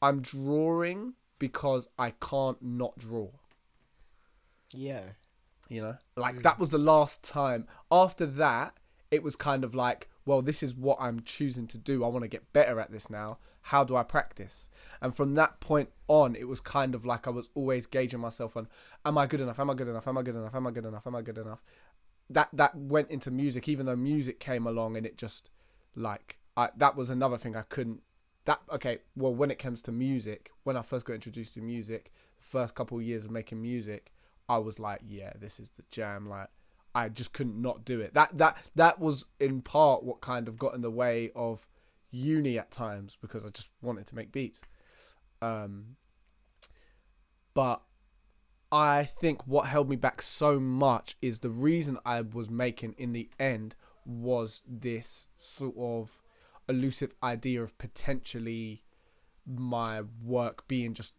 I'm drawing because I can't not draw. Yeah. You know, like that was the last time. After that, it was kind of like, well, this is what I'm choosing to do. I want to get better at this now. How do I practice? And from that point on, it was kind of like I was always gauging myself on, am I good enough? Am I good enough? Am I good enough? Am I good enough? Am I good enough? That went into music, even though music came along and it just like, that was another thing I couldn't, well, when it comes to music, when I first got introduced to music, the first couple of years of making music, I was like, yeah, this is the jam. Like, I just couldn't not do it. That was in part what kind of got in the way of uni at times, because I just wanted to make beats. But I think what held me back so much is the reason I was making in the end was this sort of elusive idea of potentially my work being just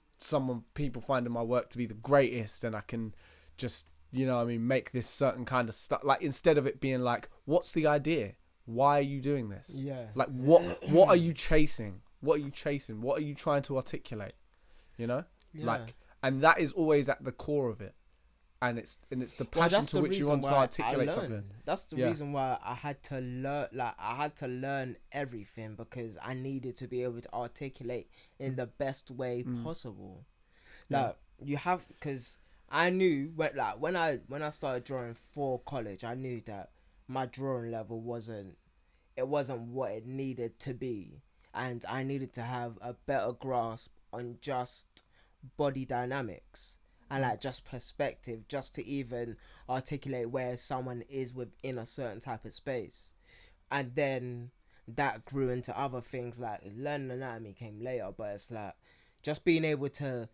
people finding my work to be the greatest, and I can just, you know what I mean, make this certain kind of stuff. Like, instead of it being like, what's the idea? Why are you doing this? Yeah. Like, what are you chasing? What are you chasing? What are you trying to articulate? You know? Yeah. Like, and that is always at the core of it. And it's the passion to which you want to articulate something. That's the reason why I had to learn. Like, I had to learn everything, because I needed to be able to articulate in the best way possible. Like, you have, because I knew when I started drawing for college, I knew that my drawing level wasn't what it needed to be, and I needed to have a better grasp on just body dynamics and like just perspective, just to even articulate where someone is within a certain type of space. And then that grew into other things, like learning anatomy came later, but it's like just being able to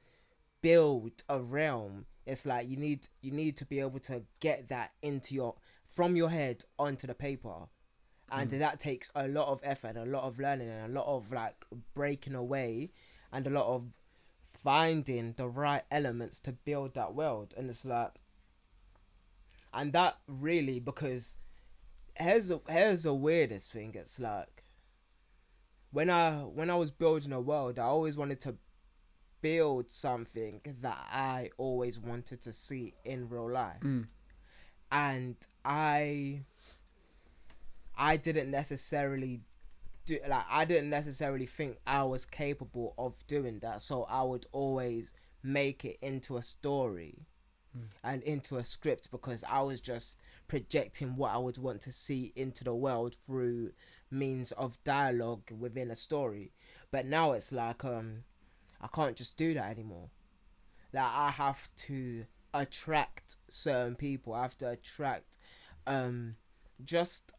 build a realm. It's like you need to be able to get that from your head onto the paper, and that takes a lot of effort, a lot of learning, and a lot of like breaking away, and a lot of finding the right elements to build that world. And it's like, and that really, because here's the weirdest thing. It's like, when I was building a world, I always wanted to build something that I always wanted to see in real life. And I didn't necessarily think I was capable of doing that, so I would always make it into a story and into a script, because I was just projecting what I would want to see into the world through means of dialogue within a story. But now it's like, I can't just do that anymore. Like, I have to attract certain people. I have to attract just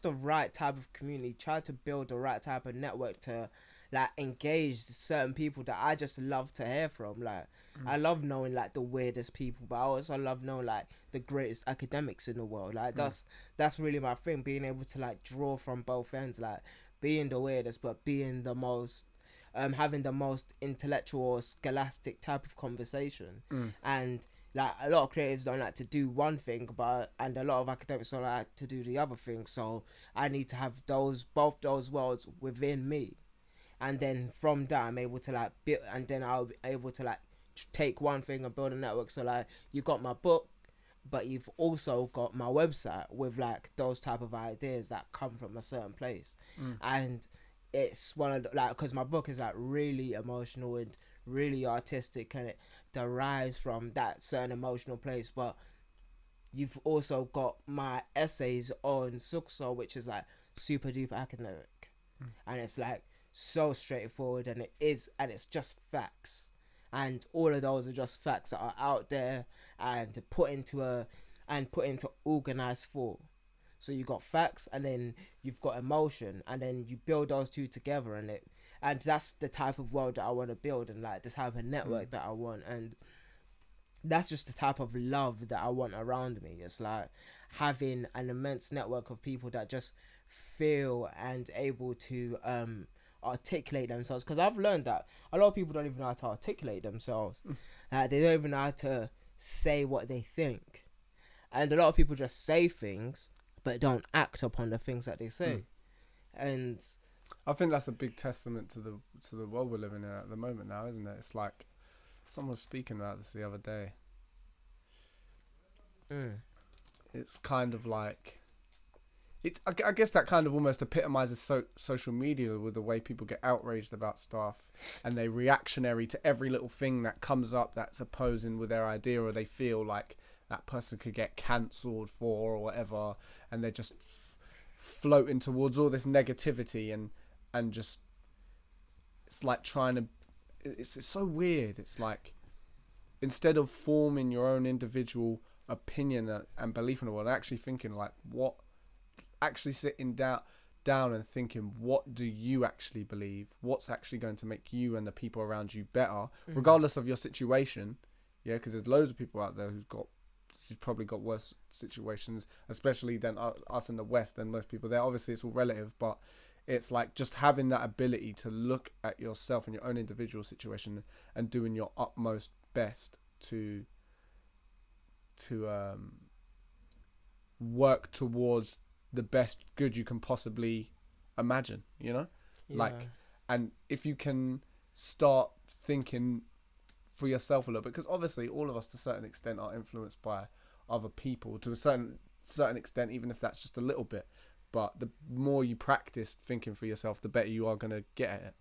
the right type of community. Try to build the right type of network to like engage certain people that I just love to hear from. Like, I love knowing like the weirdest people, but I also love knowing like the greatest academics in the world. Like, that's really my thing, being able to like draw from both ends, like being the weirdest but being the most having the most intellectual or scholastic type of conversation. And like, a lot of creatives don't like to do one thing, and a lot of academics don't like to do the other thing. So I need to have both those worlds within me, and then from that I'm able to like build, and then I'll be able to like take one thing and build a network. So like, you got my book, but you've also got my website with like those type of ideas that come from a certain place. And it's one of the, like, because my book is like really emotional and really artistic, and it derives from that certain emotional place. But you've also got my essays on Sukso, which is like super duper academic, and it's like so straightforward, and it's just facts, and all of those are just facts that are out there and put into organized form. So you got facts, and then you've got emotion, and then you build those two together, and that's the type of world that I want to build, and like the type of network that I want, and that's just the type of love that I want around me. It's like having an immense network of people that just feel and able to articulate themselves, because I've learned that a lot of people don't even know how to articulate themselves. They don't even know how to say what they think, and a lot of people just say things but don't act upon the things that they say. And I think that's a big testament to the world we're living in at the moment now, isn't it? It's like, Someone was speaking about this the other day. Mm. It's kind of like, I guess that kind of almost epitomizes social media with the way people get outraged about stuff, and they reactionary to every little thing that comes up that's opposing with their idea, or they feel like that person could get cancelled for or whatever, and they're just floating towards all this negativity and just, it's like trying to, it's so weird. It's like, instead of forming your own individual opinion and belief in the world, actually thinking like, what, actually sitting down and thinking, what do you actually believe? What's actually going to make you and the people around you better, regardless of your situation? Yeah, because there's loads of people out there who's probably got worse situations, especially than us in the West, than most people there. Obviously, it's all relative, but it's like just having that ability to look at yourself and your own individual situation and doing your utmost best to work towards the best good you can possibly imagine, you know? Yeah. Like, and if you can start thinking for yourself a little bit, because obviously all of us to a certain extent are influenced by other people to a certain extent, even if that's just a little bit. But the more you practice thinking for yourself, the better you are going to get at it.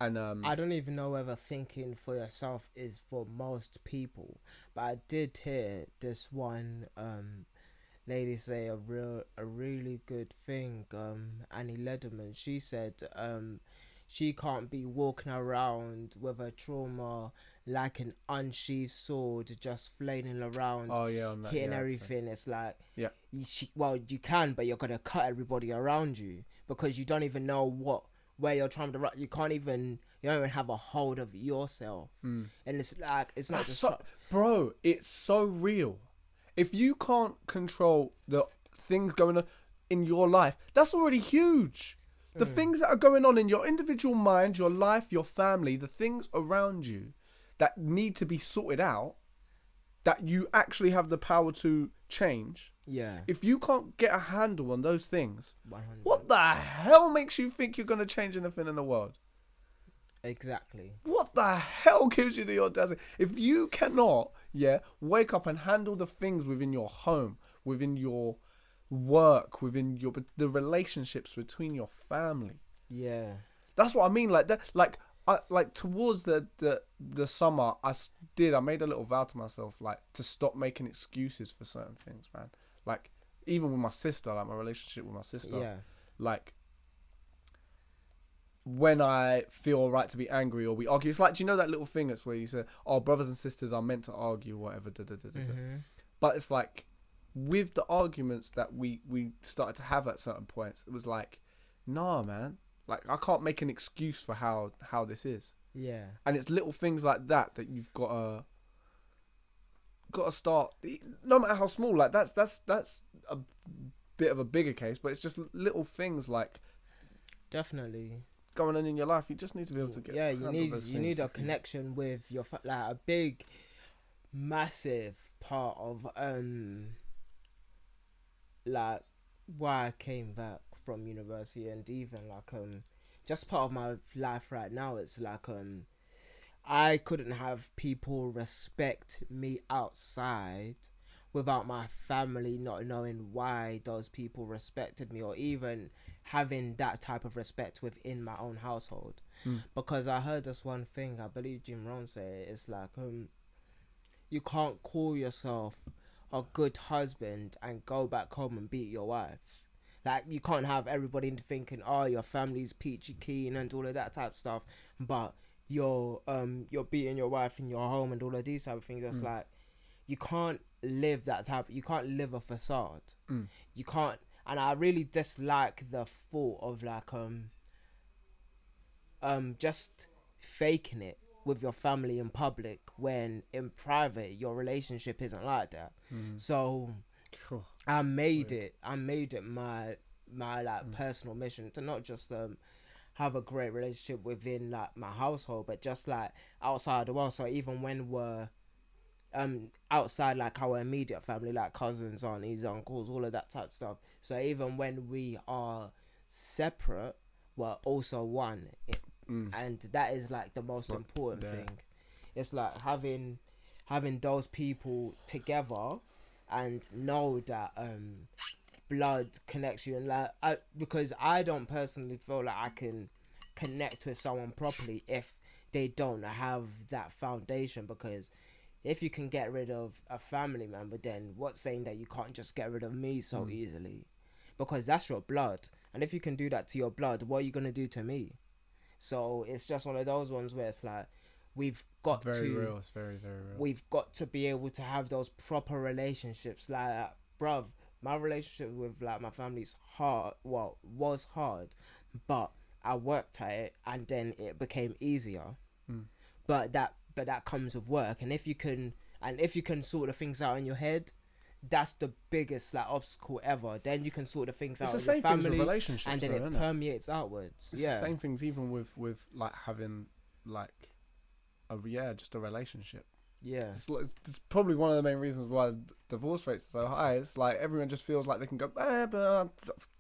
And I don't even know whether thinking for yourself is for most people, but I did hear this one lady say a really good thing. Annie Lederman, she said she can't be walking around with a trauma like an unsheathed sword, just flailing around, on that, hitting everything. So. It's like, yeah, you can, but you're gonna cut everybody around you because you don't even know where you're trying to. You don't even have a hold of yourself, and it's like it's not just bro. It's so real. If you can't control the things going on in your life, that's already huge. The things that are going on in your individual mind, your life, your family, the things around you that need to be sorted out, that you actually have the power to change. Yeah. If you can't get a handle on those things, 100. What the hell makes you think you're going to change anything in the world? Exactly. What the hell gives you the audacity? If you cannot, wake up and handle the things within your home, within your work, within the relationships between your family. Yeah. That's what I mean. Like that. Like towards the summer, I made a little vow to myself, like, to stop making excuses for certain things, man. Like, even with my sister, like my relationship with my sister. Yeah. Like, when I feel right to be angry or we argue, it's like, do you know that little thing that's where you say, oh, brothers and sisters are meant to argue, whatever. But it's like, with the arguments that we started to have at certain points, it was like, nah, man. Like, I can't make an excuse for how this is. Yeah. And it's little things like that you've got to start, no matter how small. Like, that's a bit of a bigger case, but it's just little things like definitely going on in your life. You just need to be able to get. Yeah, you need a connection with your like a big, massive part of like why I came back from university, and even like just part of my life right now. It's like I couldn't have people respect me outside without my family not knowing why those people respected me, or even having that type of respect within my own household. Because I heard this one thing, I believe Jim Rohn said, it's like you can't call yourself a good husband and go back home and beat your wife. Like, you can't have everybody thinking, oh, your family's peachy keen and all of that type of stuff, but you're beating your wife in your home and all of these type of things. It's like, you can't live you can't live a facade. You can't. And I really dislike the thought of like just faking it with your family in public when in private your relationship isn't like that. So I made it my like personal mission to not just have a great relationship within like my household, but just like outside the world. So even when we're outside like our immediate family, like cousins, aunties, uncles, all of that type of stuff. So even when we are separate, we're also one. And that is like the most important thing. it's like having those people together and know that blood connects you, and because I don't personally feel like I can connect with someone properly if they don't have that foundation, because if you can get rid of a family member, then what's saying that you can't just get rid of me so easily? Because that's your blood, and if you can do that to your blood, what are you gonna do to me? So it's just one of those ones where it's like we've got Very to real. It's very, very real. we've got to be able to have those proper relationships. Like, bruv, my relationship with like my family's hard. Well, was hard, but I worked at it, and then it became easier. But that comes with work, and if you can sort the things out in your head, that's the biggest like obstacle ever. Then you can sort the things It's out the with your same things with family, relationships, and then though, it isn't it? permeates outwards. It's the same things even with like having like just a relationship. Yeah. It's probably one of the main reasons why divorce rates are so high. It's like everyone just feels like they can go, but I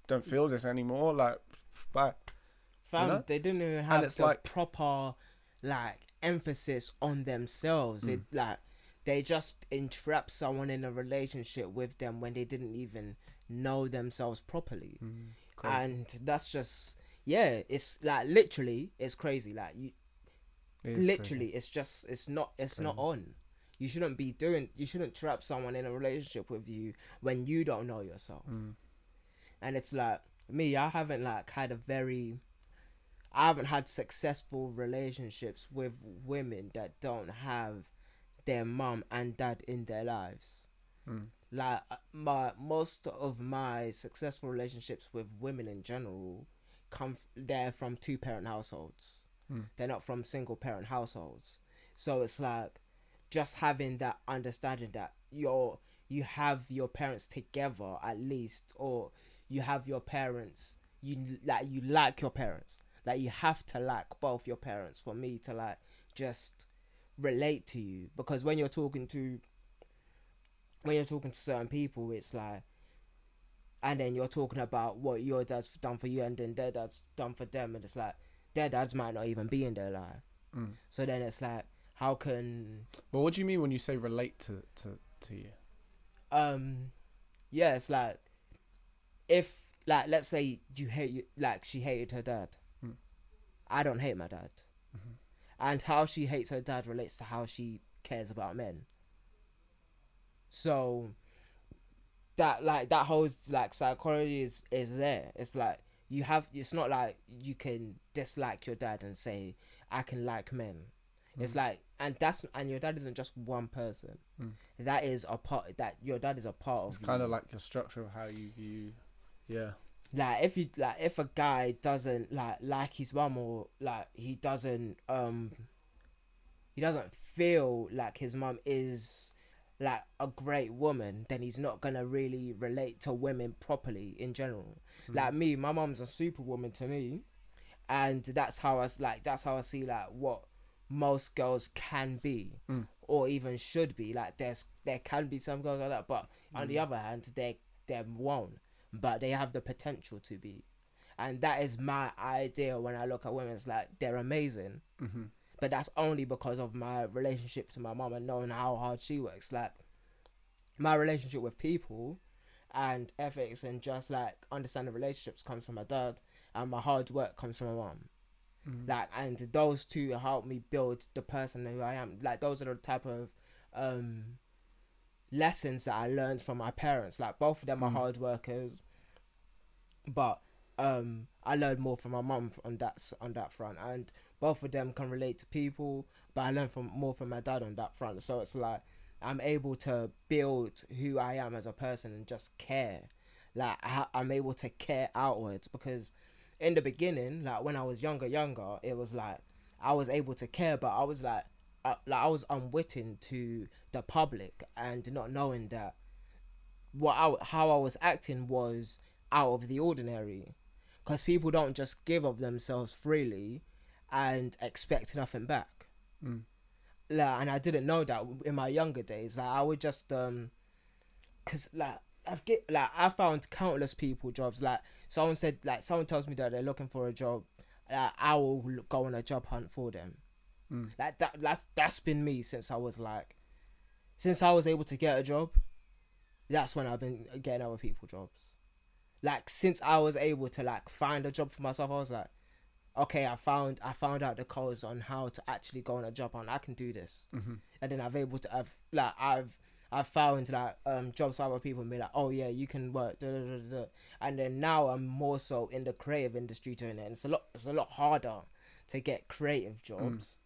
don't feel this anymore. Like, bye. Fam, You know? they didn't even And have it's the like- proper like emphasis on themselves. It like they just entrap someone in a relationship with them when they didn't even know themselves properly. Crazy. And that's just it's like literally it's crazy. Like you It is literally crazy. it's not crazy. on. You shouldn't trap someone in a relationship with you when you don't know yourself. And it's like me, I haven't had successful relationships with women that don't have their mum and dad in their lives. Like most of my successful relationships with women in general they're from 2-parent households. They're not from single parent households. So it's like just having that understanding that you have your parents together at least, or you have your parents, you like your parents. Like you have to like both your parents for me to like just relate to you, because when you're talking to certain people, it's like, and then you're talking about what your dad's done for you and then their dad's done for them, and it's like their dads might not even be in their life. So then it's like, how can But what do you mean when you say relate to you? it's like, if like let's say she hated her dad. I don't hate my dad. And how she hates her dad relates to how she cares about men. So that whole like psychology is there. It's like it's not like you can dislike your dad and say I can like men. It's like, and your dad isn't just one person. That is a part, that your dad is a part of. It's kind of like your structure of how you view. Yeah. Like if a guy doesn't like his mum, or like he doesn't feel like his mum is like a great woman, then he's not gonna really relate to women properly in general. Like me, my mum's a superwoman to me, and that's how I see like what most girls can be, or even should be. Like there can be some girls like that, but on the other hand, they won't, but they have the potential to be. And that is my idea when I look at women. It's like they're amazing, but that's only because of my relationship to my mum and knowing how hard she works. Like my relationship with people and ethics and just like understanding relationships comes from my dad, and my hard work comes from my mum. Like, and those two help me build the person who I am. Like those are the type of lessons that I learned from my parents. Like both of them are hard workers, but I learned more from my mum on that front, and both of them can relate to people, but I learned more from my dad on that front. So it's like I'm able to build who I am as a person and just care. Like I'm able to care outwards, because in the beginning, like when I was younger, it was like I was able to care, but I was like I was unwitting to the public and not knowing that how I was acting was out of the ordinary, because people don't just give of themselves freely and expect nothing back. Like, and I didn't know that in my younger days. Like I would just cause like I found countless people jobs. Like someone tells me that they're looking for a job, I will go on a job hunt for them. Like that's been me since I was able to get a job. That's when I've been getting other people jobs. Like since I was able to like find a job for myself, I was like, okay, I found out the codes on how to actually go on a job, and I can do this. And then I've found like jobs for other people and be like, oh yeah, you can work. Da, da, da, da. And then now I'm more so in the creative industry doing it, and it's a lot harder to get creative jobs,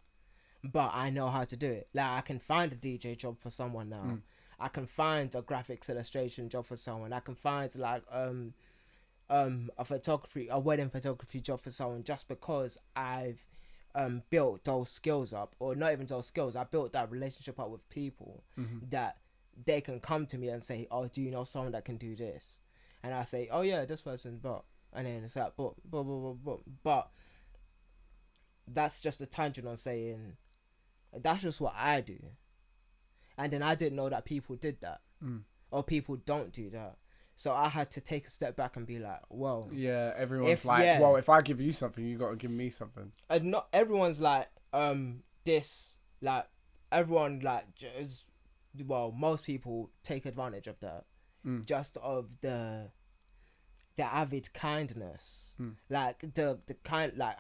but I know how to do it. Like I can find a DJ job for someone now. I can find a graphics illustration job for someone. I can find like a wedding photography job for someone, just because I've built those skills up, or not even those skills. I built that relationship up with people that they can come to me and say, oh, do you know someone that can do this? And I say, oh yeah, this person, and then it's like, but that's just a tangent on saying that's just what I do. And then I didn't know that people did that, or people don't do that. So I had to take a step back and be like, well, yeah, everyone's well, if I give you something, you got to give me something. And not everyone's like, this, like, everyone, like, just, well, most people take advantage of that, just of the avid kindness, like, the kind, like,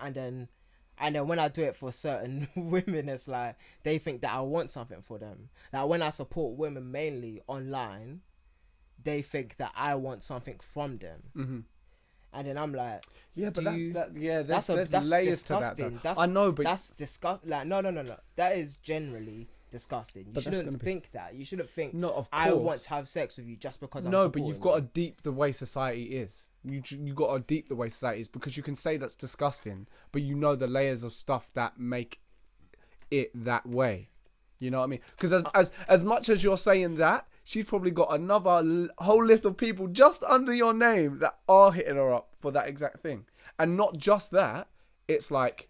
and then when I do it for certain women, it's like, they think that I want something for them. Like, when I support women mainly online, they think that I want something from them. And then I'm like, yeah, but that's layers disgusting. to that. I know, but that's disgusting. Like, no. That is generally disgusting. You shouldn't think that. You shouldn't think, not of course, I want to have sex with you just because I'm no, supporting but you've got to deep the way society is. You got to deep the way society is, because you can say that's disgusting, but you know the layers of stuff that make it that way. You know what I mean? Because as much as you're saying that, she's probably got another whole list of people just under your name that are hitting her up for that exact thing. And not just that, it's like,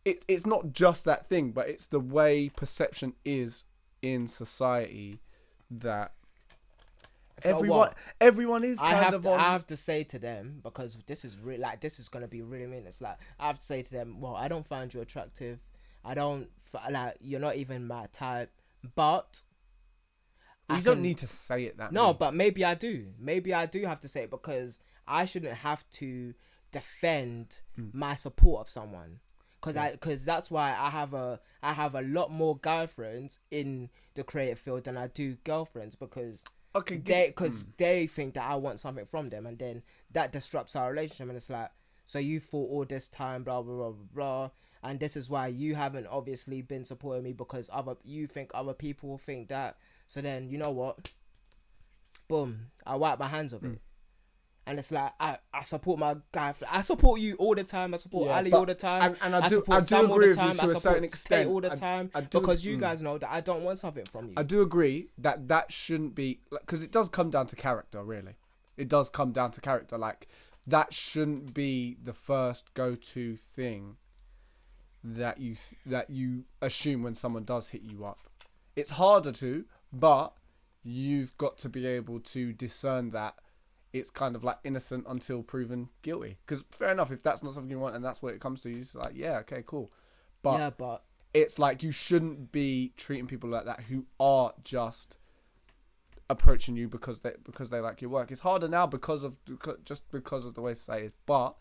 it's not just that thing, but it's the way perception is in society that everyone is I have to say to them, because this is this is going to be really mean. It's like, I have to say to them, well, I don't find you attractive. I don't, like, you're not even my type, but you don't need to say it that no, way. But maybe I do have to say it, because I shouldn't have to defend my support of someone, because that's why I have a lot more guy friends in the creative field than I do girlfriends, because they think that I want something from them, and then that disrupts our relationship. And it's like, so you thought all this time, blah blah blah blah blah, and this is why you haven't obviously been supporting me, because you think other people think that. So then, you know what? Boom, I wipe my hands of it. And it's like, I support my guy. I support you all the time. I support Ali all the time. And I do agree with you to a certain extent. All the time, because you guys know that I don't want something from you. I do agree that shouldn't be, because it does come down to character, really. It does come down to character. Like, that shouldn't be the first go-to thing that you assume when someone does hit you up. It's harder to, but you've got to be able to discern that it's kind of like innocent until proven guilty. Because fair enough, if that's not something you want and that's what it comes to, you're just like, yeah, okay, cool. But it's like, you shouldn't be treating people like that who are just approaching you because they like your work. It's harder now because of the way society is. But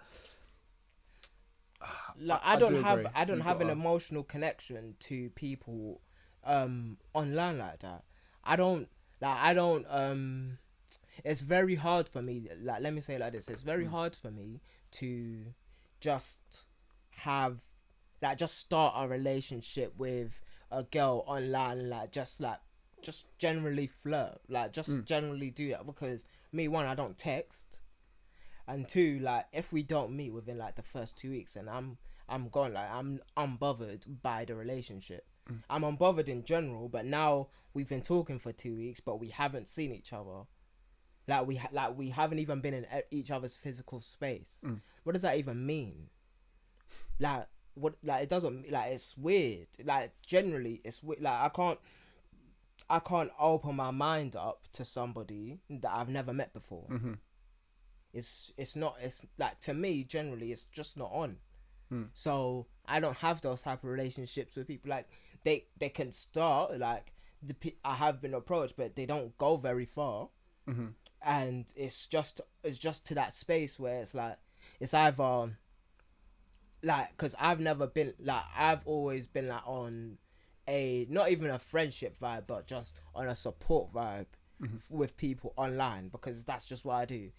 like, I don't have an emotional connection to people online like that. I don't it's very hard for me, like, let me say it like this, it's very hard for me to just start a relationship with a girl online, just generally flirt, generally do that, because me, one, I don't text, and two, like, if we don't meet within like the first 2 weeks, and I'm gone, like, I'm unbothered by the relationship. I'm unbothered in general, but now we've been talking for 2 weeks, but we haven't seen each other. We haven't even been in each other's physical space. What does that even mean? Like, what? Like, it doesn't. Like, it's weird. Like, generally, it's weird. Like, I can't open my mind up to somebody that I've never met before. It's not. It's like, to me, generally, it's just not on. So I don't have those type of relationships with people. Like they can start like I have been approached, but they don't go very far. And it's just to that space where it's like it's either like, because I've never been like, I've always been like on a not even a friendship vibe, but just on a support vibe with people online, because that's just what I do.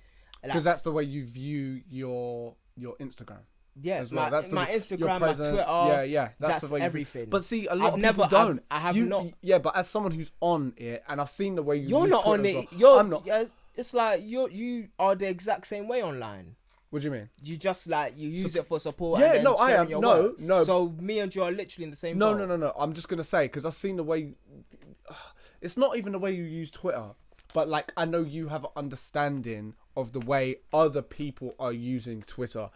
Because that's the way you view your Instagram. Yeah, as well. That's my Instagram, presence, my Twitter. Yeah. That's the way everything. But see, a lot of people don't. I have not. Yeah, but as someone who's on it, and I've seen the way you. You're use not Twitter on as it. well. You're. I'm not. Yeah, it's like you are the exact same way online. What do you mean? You just like you use it for support. Yeah, and then no, I am. your No, work. no. So me and you are literally in the same. No, boat. no. I'm just gonna say, because I've seen the way. It's not even the way you use Twitter, but like I know you have an understanding of the way other people are using Twitter.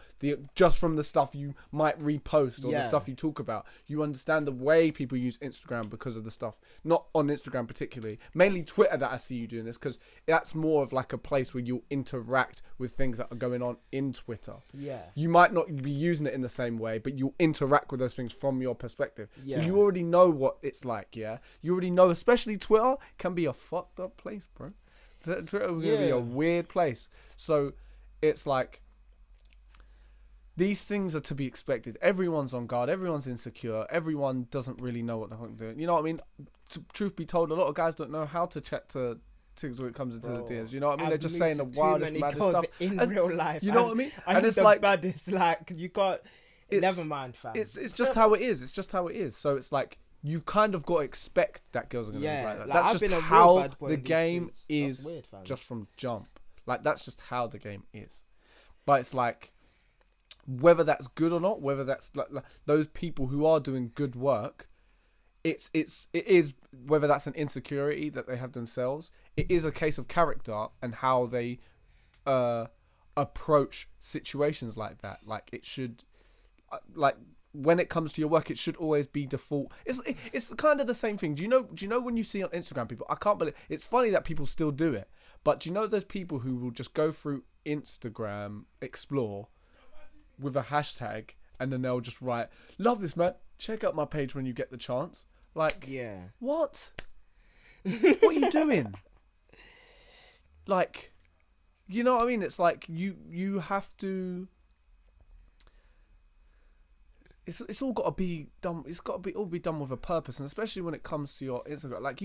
Just from the stuff you might repost or the stuff you talk about, you understand the way people use Instagram because of the stuff. Not on Instagram particularly, mainly Twitter that I see you doing this, because that's more of like a place where you'll interact with things that are going on in Twitter. Yeah. You might not be using it in the same way, but you'll interact with those things from your perspective. Yeah. So you already know what it's like, yeah? You already know, especially Twitter can be a fucked up place, bro. Twitter is going to be a weird place. So it's like these things are to be expected. Everyone's on guard. Everyone's insecure. Everyone doesn't really know what they're doing. You know what I mean? Truth be told, a lot of guys don't know how to chat to things when it comes into the DMs. You know what I mean? They're just saying the wildest, maddest stuff in real life. You know what I mean? And it's the like baddest. Like you can't. Never mind, fam. It's just how it is. It's just how it is. So it's like you kind of got to expect that girls are going to be like that. That's I've just been a how real bad boy the in these game streets. is, That's weird, fam. just from jump. Like that's just how the game is. But it's like whether that's good or not, whether that's like those people who are doing good work, it is whether that's an insecurity that they have themselves. It is a case of character and how they approach situations like that. Like it should, like when it comes to your work, it should always be default. It's kind of the same thing. Do you know when you see on Instagram people? I can't believe it's funny that people still do it. But do you know those people who will just go through Instagram Explore with a hashtag and then they'll just write, "Love this, man. Check out my page when you get the chance." Like, what? What are you doing? Like, you know what I mean? It's like you have to. It's all got to be done. It's got to all be done with a purpose, and especially when it comes to your Instagram. Like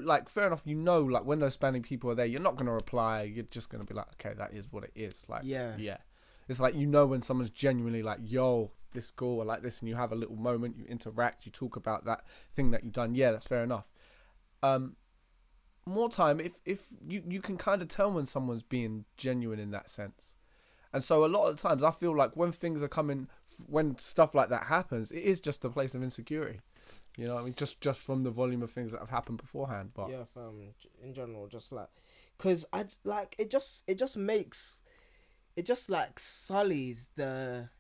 like fair enough. Like when those spamming people are there, you're not gonna reply. You're just gonna be like, okay, that is what it is. Like, yeah. It's like when someone's genuinely like, yo, this is cool, I like this, and you have a little moment, you interact, you talk about that thing that you've done. Yeah, that's fair enough. More time if you can kind of tell when someone's being genuine in that sense. And so a lot of the times I feel like when things are coming, when stuff like that happens, it is just a place of insecurity. You know what I mean? Just from the volume of things that have happened beforehand. But yeah, in general, just like, cause I like it just makes, it just like sullies the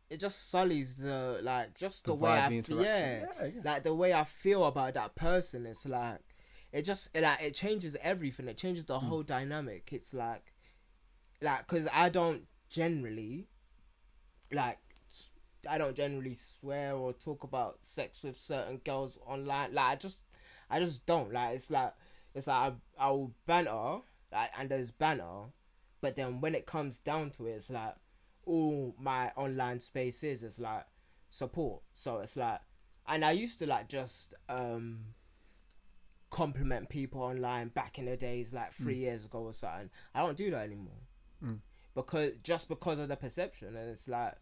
like just the way I feel, like the way I feel about that person. It's like it changes everything. It changes the whole dynamic. It's like because I don't generally swear or talk about sex with certain girls online. Like I just don't. Like it's like I will banter, like, and there's banter, but then when it comes down to it, it's like all my online space is like support. So it's like, and I used to like just compliment people online back in the days, like 3 years ago or something. I don't do that anymore. Because of the perception, and it's like,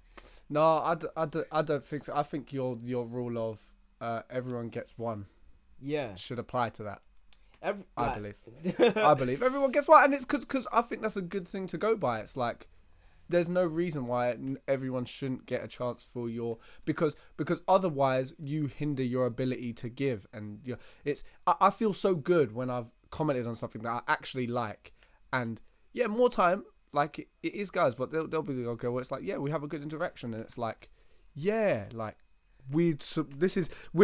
no, I don't think so. I think your rule of everyone gets one, should apply to that. I believe everyone gets one, and it's because I think that's a good thing to go by. It's like there's no reason why everyone shouldn't get a chance for your because otherwise you hinder your ability to give, and I feel so good when I've commented on something that I actually like, and more time. Like it is, guys, but they'll be the okay. Well, it's like we have a good interaction, and it's like like we're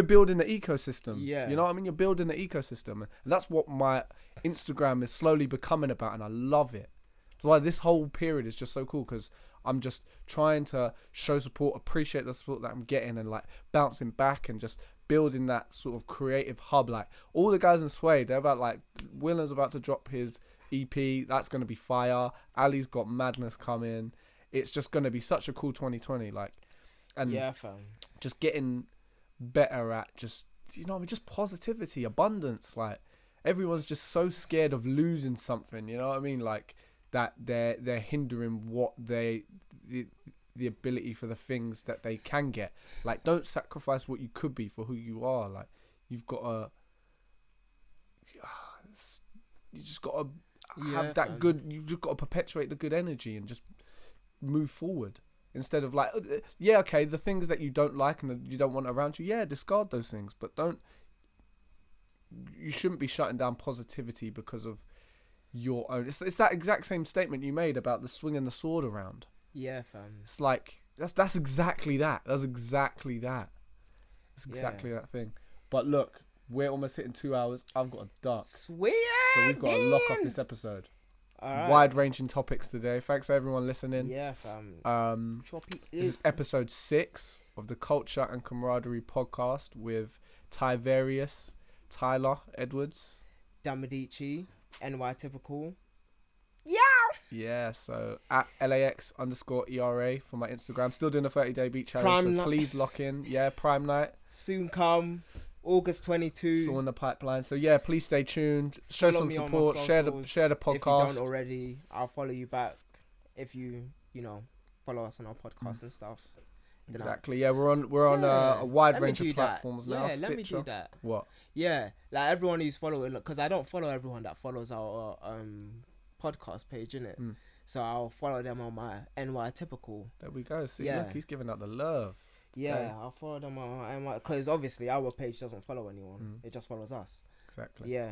building the ecosystem. You know what I mean? You're building the ecosystem, and that's what my Instagram is slowly becoming about, and I love it. That's why this whole period is just so cool because I'm just trying to show support, appreciate the support that I'm getting, and like bouncing back and just building that sort of creative hub. Like all the guys in Sway, they're about like Willem's about to drop his EP. That's going to be fire. Ali's got Madness coming. It's just going to be such a cool 2020. Like, and Yeah, fam. just getting better at just, you know, just positivity, abundance. Like everyone's just so scared of losing something, you know what I mean? Like that they're hindering what the ability for the things that they can get. Like don't sacrifice what you could be for who you are. Like you've got to, you just got to have that good, you just got to perpetuate the good energy and just move forward. Instead of like, yeah, okay, the things that you don't like and that you don't want around you, yeah, discard those things. But you shouldn't be shutting down positivity because of your own. It's that exact same statement you made about the swinging the sword around. Yeah, fam. It's like, that's exactly that. That's exactly that. It's exactly that thing. But look, we're almost hitting 2 hours. I've got a duck. Sweet. So we've got to lock off this episode. All right. Wide-ranging topics today. Thanks for everyone listening. Yeah, fam. This is episode 6 of the Culture and Camaraderie podcast with Tyvarius, Tyler Edwards, Damadici, NY Typical. Yeah, so at LAX_ERA for my Instagram. Still doing a 30-day beat challenge, so please lock in. Yeah, Prime Night. Soon come. August 22. It's all in the pipeline. So yeah, please stay tuned. Show some support. Share the podcast. If you don't already, I'll follow you back. If you follow us on our podcast and stuff. Exactly. Yeah, we're on a wide range of platforms now. Yeah, let me do that. What? Yeah, like everyone who's following, because I don't follow everyone that follows our podcast page, innit? So I'll follow them on my NY Typical. There we go. See, look, he's giving out the love. Yeah, okay. I'll follow them on NY, because obviously our page doesn't follow anyone. It just follows us. Exactly. Yeah.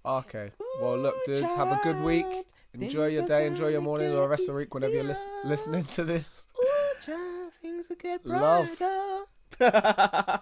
Okay. Well, look, dudes, have a good week. Enjoy your day, enjoy your morning, or the rest of the week whenever you're listening to this. Things will get brighter. Love.